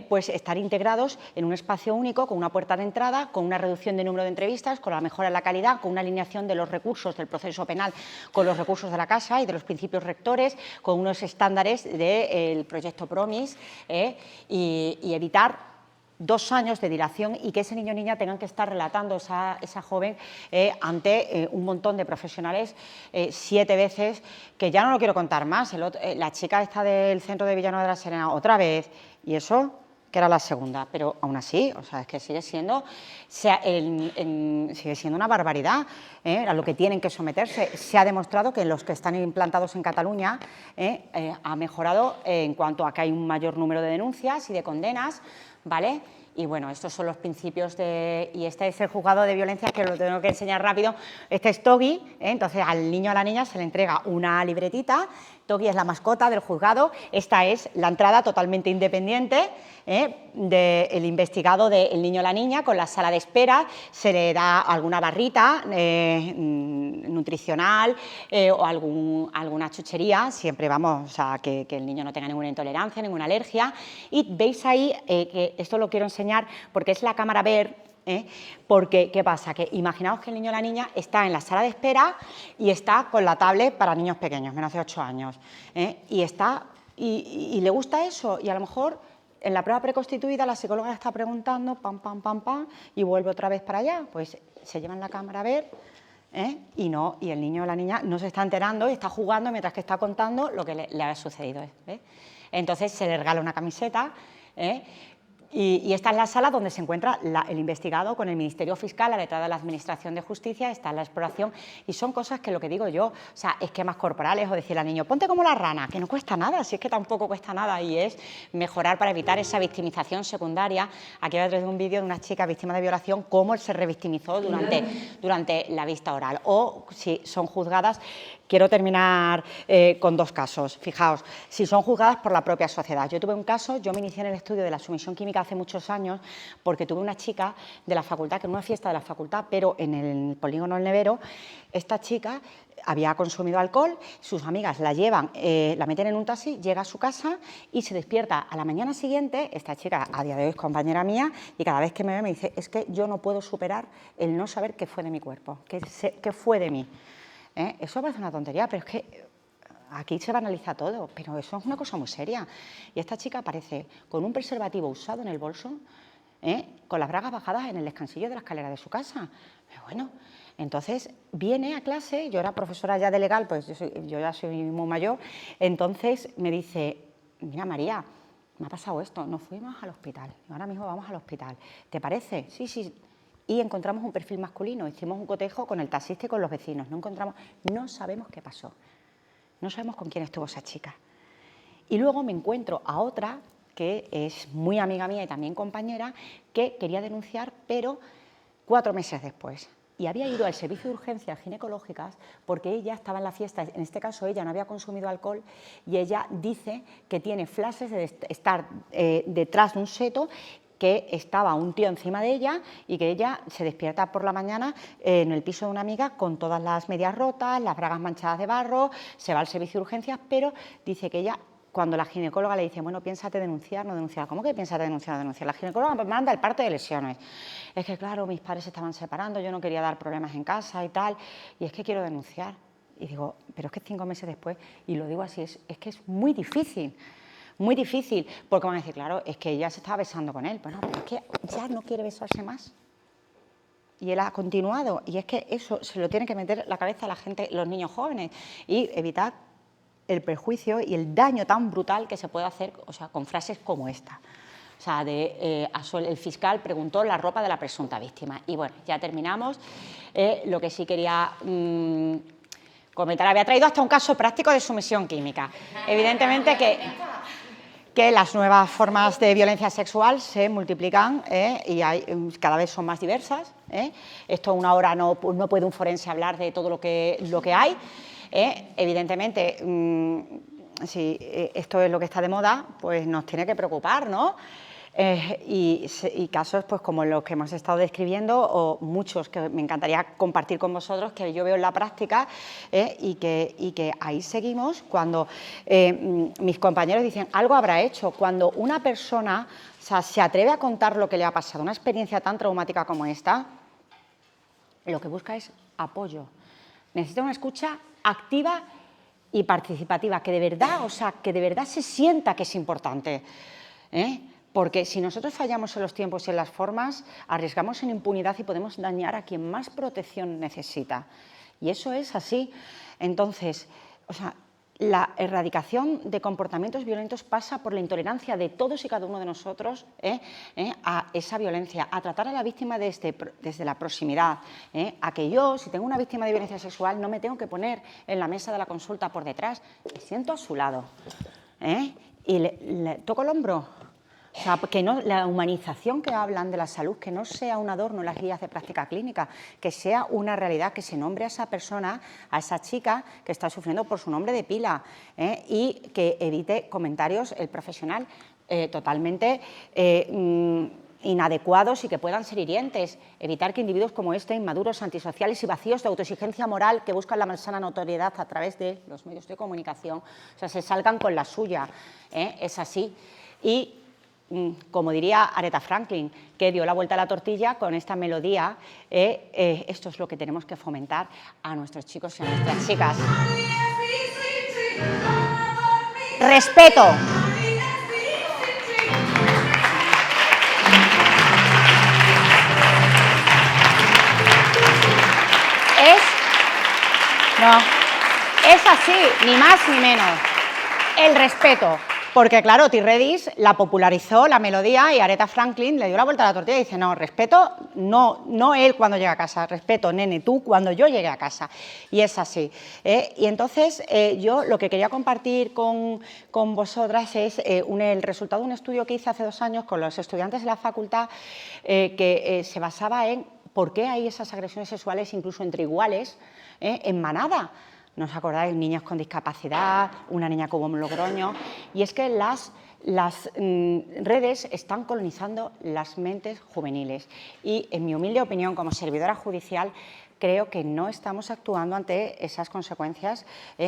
pues estar integrados en un espacio único, con una puerta de entrada, con una reducción de número de entrevistas, con la mejora en la calidad, con una alineación de los recursos del proceso penal con los recursos de la casa y de los principios rectores, con unos estándares del proyecto PROMIS, y evitar 2 años de dilación y que ese niño o niña tengan que estar relatando esa joven ante un montón de profesionales 7 veces, que ya no lo quiero contar más. La chica esta del centro de Villanueva de la Serena otra vez, y eso que era la segunda, pero aún así, o sea, es que sigue siendo una barbaridad, a lo que tienen que someterse. Se ha demostrado que los que están implantados en Cataluña ha mejorado en cuanto a que hay un mayor número de denuncias y de condenas, ¿vale? Y bueno, estos son los principios y este es el juzgado de violencia, que lo tengo que enseñar rápido. Este es Togi, entonces al niño o a la niña se le entrega una libretita. Togi es la mascota del juzgado. Esta es la entrada totalmente independiente del investigado del niño o la niña, con la sala de espera. Se le da alguna barrita nutricional o alguna chuchería, siempre vamos, o sea, que el niño no tenga ninguna intolerancia, ninguna alergia. Y veis ahí, que esto lo quiero enseñar porque es la cámara ver. Porque, ¿qué pasa? Que imaginaos que el niño o la niña está en la sala de espera y está con la tablet para niños pequeños, menos de 8 años, y le gusta eso, y a lo mejor en la prueba preconstituida la psicóloga le está preguntando, pam, pam, pam, pam, y vuelve otra vez para allá, pues se llevan la cámara a ver, y el niño o la niña no se está enterando y está jugando mientras que está contando lo que le ha sucedido. Entonces se le regala una camiseta, y esta es la sala donde se encuentra el investigado con el Ministerio Fiscal, la letrada de la Administración de Justicia, está la exploración, y son cosas que, lo que digo yo, o sea, esquemas corporales, o decirle al niño, ponte como la rana, que no cuesta nada, si es que tampoco cuesta nada, y es mejorar para evitar esa victimización secundaria. Aquí voy a traer un vídeo de una chica víctima de violación, cómo se revictimizó durante la vista oral, o si son juzgadas. Quiero terminar con 2 casos. Fijaos, si son juzgadas por la propia sociedad. Yo tuve un caso, yo me inicié en el estudio de la sumisión química hace muchos años, porque tuve una chica de la facultad, que en una fiesta de la facultad, pero en el polígono El Nevero, esta chica había consumido alcohol, sus amigas la llevan, la meten en un taxi, llega a su casa y se despierta a la mañana siguiente. Esta chica a día de hoy es compañera mía y cada vez que me ve me dice, es que yo no puedo superar el no saber qué fue de mi cuerpo, qué fue de mí. Eso parece una tontería, pero es que aquí se banaliza todo, pero eso es una cosa muy seria. Y esta chica aparece con un preservativo usado en el bolso, con las bragas bajadas en el descansillo de la escalera de su casa. Bueno, entonces viene a clase, yo era profesora ya de legal, pues yo ya soy muy mayor, entonces me dice, mira María, me ha pasado esto, nos fuimos al hospital, ahora mismo vamos al hospital, ¿te parece? Sí, sí. Y encontramos un perfil masculino, hicimos un cotejo con el taxista y con los vecinos, no sabemos qué pasó, no sabemos con quién estuvo esa chica. Y luego me encuentro a otra, que es muy amiga mía y también compañera, que quería denunciar, pero 4 meses después. Y había ido al servicio de urgencias ginecológicas porque ella estaba en la fiesta, en este caso ella no había consumido alcohol, y ella dice que tiene flashes de estar detrás de un seto, que estaba un tío encima de ella y que ella se despierta por la mañana en el piso de una amiga con todas las medias rotas, las bragas manchadas de barro, se va al servicio de urgencias, pero dice que ella, cuando la ginecóloga le dice, bueno, piénsate denunciar, no denunciar, ¿cómo que piénsate denunciar, no denunciar? La ginecóloga me manda el parte de lesiones. Es que claro, mis padres se estaban separando, yo no quería dar problemas en casa y tal, y es que quiero denunciar. Y digo, pero es que 5 meses después, y lo digo así, es que es muy difícil. Muy difícil, porque van a decir, claro, es que ella se estaba besando con él. Bueno, pero es que ya no quiere besarse más. Y él ha continuado. Y es que eso se lo tiene que meter en la cabeza a la gente, los niños jóvenes, y evitar el perjuicio y el daño tan brutal que se puede hacer, o sea, con frases como esta. O sea, el fiscal preguntó la ropa de la presunta víctima. Y bueno, ya terminamos. Lo que sí quería comentar, había traído hasta un caso práctico de sumisión química. Evidentemente que las nuevas formas de violencia sexual se multiplican y cada vez son más diversas. Esto una hora no puede un forense hablar de todo lo que hay. Evidentemente, si esto es lo que está de moda, pues nos tiene que preocupar, ¿no? y casos pues, como los que hemos estado describiendo o muchos que me encantaría compartir con vosotros, que yo veo en la práctica y que ahí seguimos cuando mis compañeros dicen algo habrá hecho. Cuando una persona se atreve a contar lo que le ha pasado, una experiencia tan traumática como esta, lo que busca es apoyo. Necesita una escucha activa y participativa, que de verdad se sienta que es importante. Porque si nosotros fallamos en los tiempos y en las formas, arriesgamos en impunidad y podemos dañar a quien más protección necesita. Y eso es así. Entonces, la erradicación de comportamientos violentos pasa por la intolerancia de todos y cada uno de nosotros a esa violencia, a tratar a la víctima desde la proximidad, a que yo, si tengo una víctima de violencia sexual, no me tengo que poner en la mesa de la consulta por detrás, me siento a su lado y le toco el hombro. O sea, que no, la humanización que hablan de la salud, que no sea un adorno en las guías de práctica clínica, que sea una realidad, que se nombre a esa persona, a esa chica que está sufriendo por su nombre de pila y que evite comentarios, el profesional, totalmente inadecuados y que puedan ser hirientes. Evitar que individuos como este, inmaduros, antisociales y vacíos de autoexigencia moral que buscan la malsana notoriedad a través de los medios de comunicación, se salgan con la suya. Es así. Y como diría Aretha Franklin, que dio la vuelta a la tortilla con esta melodía, esto es lo que tenemos que fomentar a nuestros chicos y a nuestras chicas. Respeto. Es así, ni más ni menos. El respeto. Porque, claro, T. Redis la popularizó, la melodía, y Aretha Franklin le dio la vuelta a la tortilla y dice, no, respeto, no él cuando llega a casa, respeto, nene, tú cuando yo llegue a casa. Y es así. Y entonces, yo lo que quería compartir con vosotras es el resultado de un estudio que hice hace 2 años con los estudiantes de la facultad que se basaba en por qué hay esas agresiones sexuales incluso entre iguales en manada. ¿No os acordáis? Niños con discapacidad, una niña como Logroño. Y es que las redes están colonizando las mentes juveniles. Y, en mi humilde opinión, como servidora judicial, creo que no estamos actuando ante esas consecuencias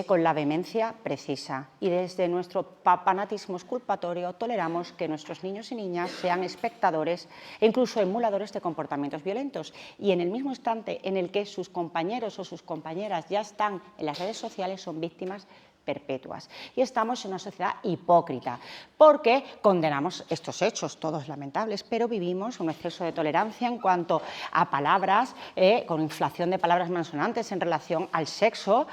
con la vehemencia precisa. Y desde nuestro fanatismo exculpatorio toleramos que nuestros niños y niñas sean espectadores e incluso emuladores de comportamientos violentos. Y en el mismo instante en el que sus compañeros o sus compañeras ya están en las redes sociales, son víctimas perpetuas. Y estamos en una sociedad hipócrita, porque condenamos estos hechos, todos lamentables, pero vivimos un exceso de tolerancia en cuanto a palabras, con inflación de palabras malsonantes en relación al sexo,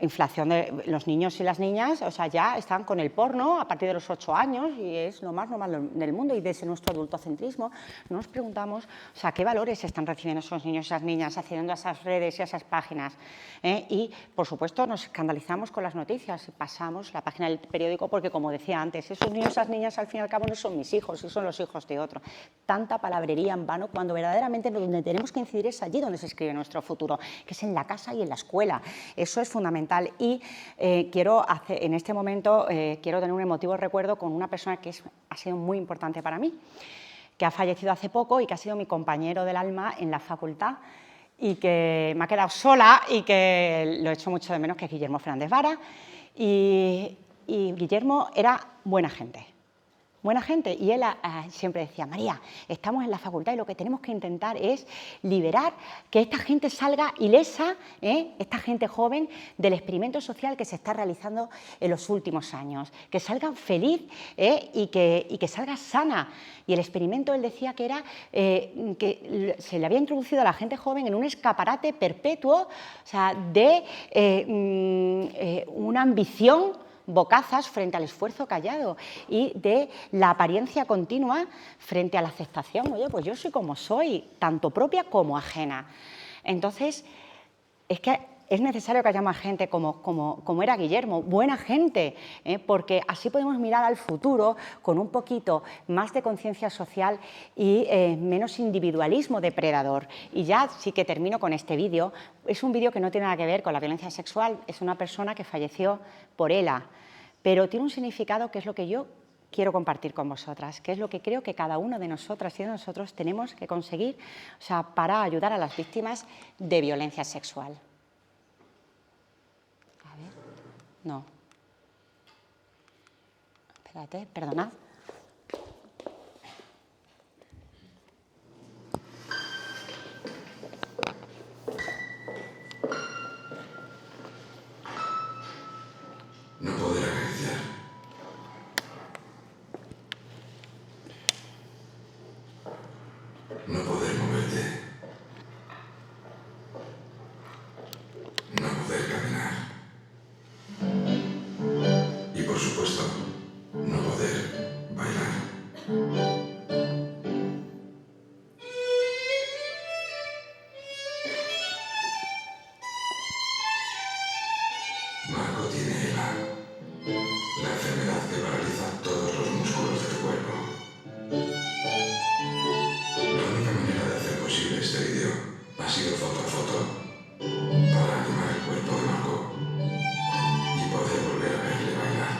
inflación de los niños y las niñas, ya están con el porno a partir de los 8 años y es lo más normal del mundo. Y desde nuestro adultocentrismo nos preguntamos qué valores están recibiendo esos niños y esas niñas accediendo a esas redes y a esas páginas. Y, por supuesto, nos escandalizamos con las noticias y pasamos la página del periódico porque, como decía antes, esos niños y esas niñas al fin y al cabo no son mis hijos, son los hijos de otro. Tanta palabrería en vano cuando verdaderamente donde tenemos que incidir es allí donde se escribe nuestro futuro, que es en la casa y en la escuela. Eso es fundamental. Y en este momento quiero tener un emotivo recuerdo con una persona que ha sido muy importante para mí, que ha fallecido hace poco y que ha sido mi compañero del alma en la facultad y que me ha quedado sola y que lo echo mucho de menos, que es Guillermo Fernández Vara. Y Guillermo era buena gente. Buena gente, y él siempre decía, María, estamos en la facultad y lo que tenemos que intentar es liberar, que esta gente salga ilesa, esta gente joven, del experimento social que se está realizando en los últimos años, que salga feliz y que salga sana. Y el experimento, él decía que era que se le había introducido a la gente joven en un escaparate perpetuo, de una ambición bocazas frente al esfuerzo callado y de la apariencia continua frente a la aceptación. Oye, pues yo soy como soy, tanto propia como ajena. Entonces, es que es necesario que haya más gente como era Guillermo, buena gente, porque así podemos mirar al futuro con un poquito más de conciencia social y menos individualismo depredador. Y ya sí que termino con este vídeo. Es un vídeo que no tiene nada que ver con la violencia sexual, es una persona que falleció por ELA, pero tiene un significado que es lo que yo quiero compartir con vosotras, que es lo que creo que cada uno de nosotras y de nosotros tenemos que conseguir, o sea, para ayudar a las víctimas de violencia sexual. A ver, no. Espérate, perdonad. No poder acariciar. No poder moverte. No poder caminar. Y por supuesto, no poder bailar. Marco tiene ELA, la enfermedad que paraliza todos los músculos del cuerpo. La única manera de hacer posible este vídeo ha sido foto a foto para animar el cuerpo de Marco y poder volver a verle bailar.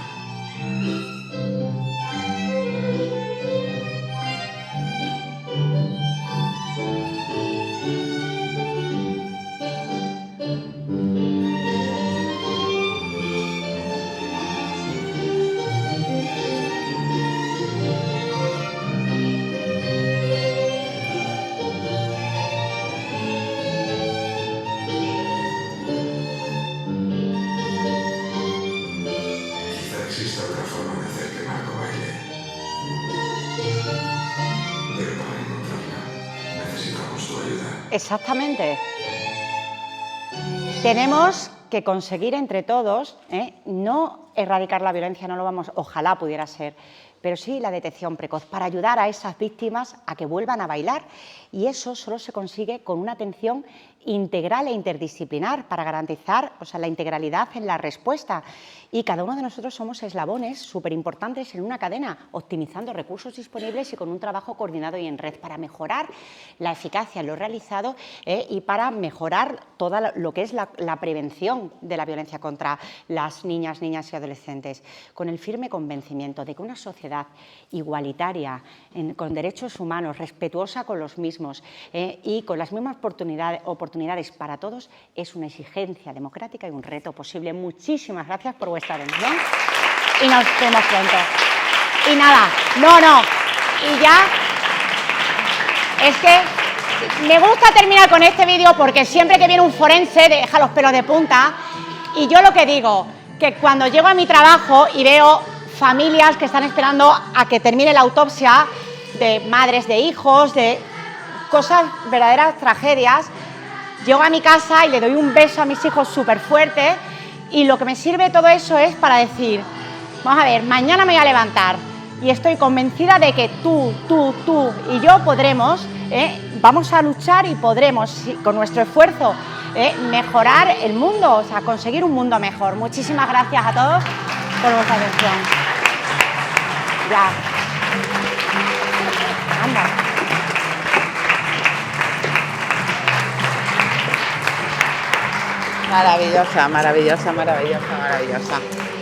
Quizá exista otra forma de hacer que Marco baile. Pero para encontrarla, necesitamos tu ayuda. Exactamente. Tenemos que conseguir entre todos, no erradicar la violencia, no lo vamos, ojalá pudiera ser, pero sí la detección precoz, para ayudar a esas víctimas a que vuelvan a bailar. Y eso solo se consigue con una atención integral e interdisciplinar para garantizar, o sea, la integralidad en la respuesta. Y cada uno de nosotros somos eslabones súper importantes en una cadena, optimizando recursos disponibles y con un trabajo coordinado y en red para mejorar la eficacia en lo realizado y para mejorar todo lo que es la prevención de la violencia contra las niñas y adolescentes, con el firme convencimiento de que una sociedad igualitaria, con derechos humanos, respetuosa con los mismos y con las mismas oportunidades para todos, es una exigencia democrática y un reto posible. Muchísimas gracias por vuestra atención y nos vemos pronto. Y nada, y ya, es que me gusta terminar con este vídeo porque siempre que viene un forense deja los pelos de punta y yo lo que digo, que cuando llego a mi trabajo y veo familias que están esperando a que termine la autopsia de madres de hijos, de cosas, verdaderas tragedias, llego a mi casa y le doy un beso a mis hijos súper fuerte y lo que me sirve todo eso es para decir, vamos a ver, mañana me voy a levantar y estoy convencida de que tú y yo podremos, vamos a luchar y podremos, con nuestro esfuerzo, mejorar el mundo, o sea, conseguir un mundo mejor. Muchísimas gracias a todos por vuestra atención. Ya. Anda. Maravillosa, maravillosa, maravillosa, maravillosa.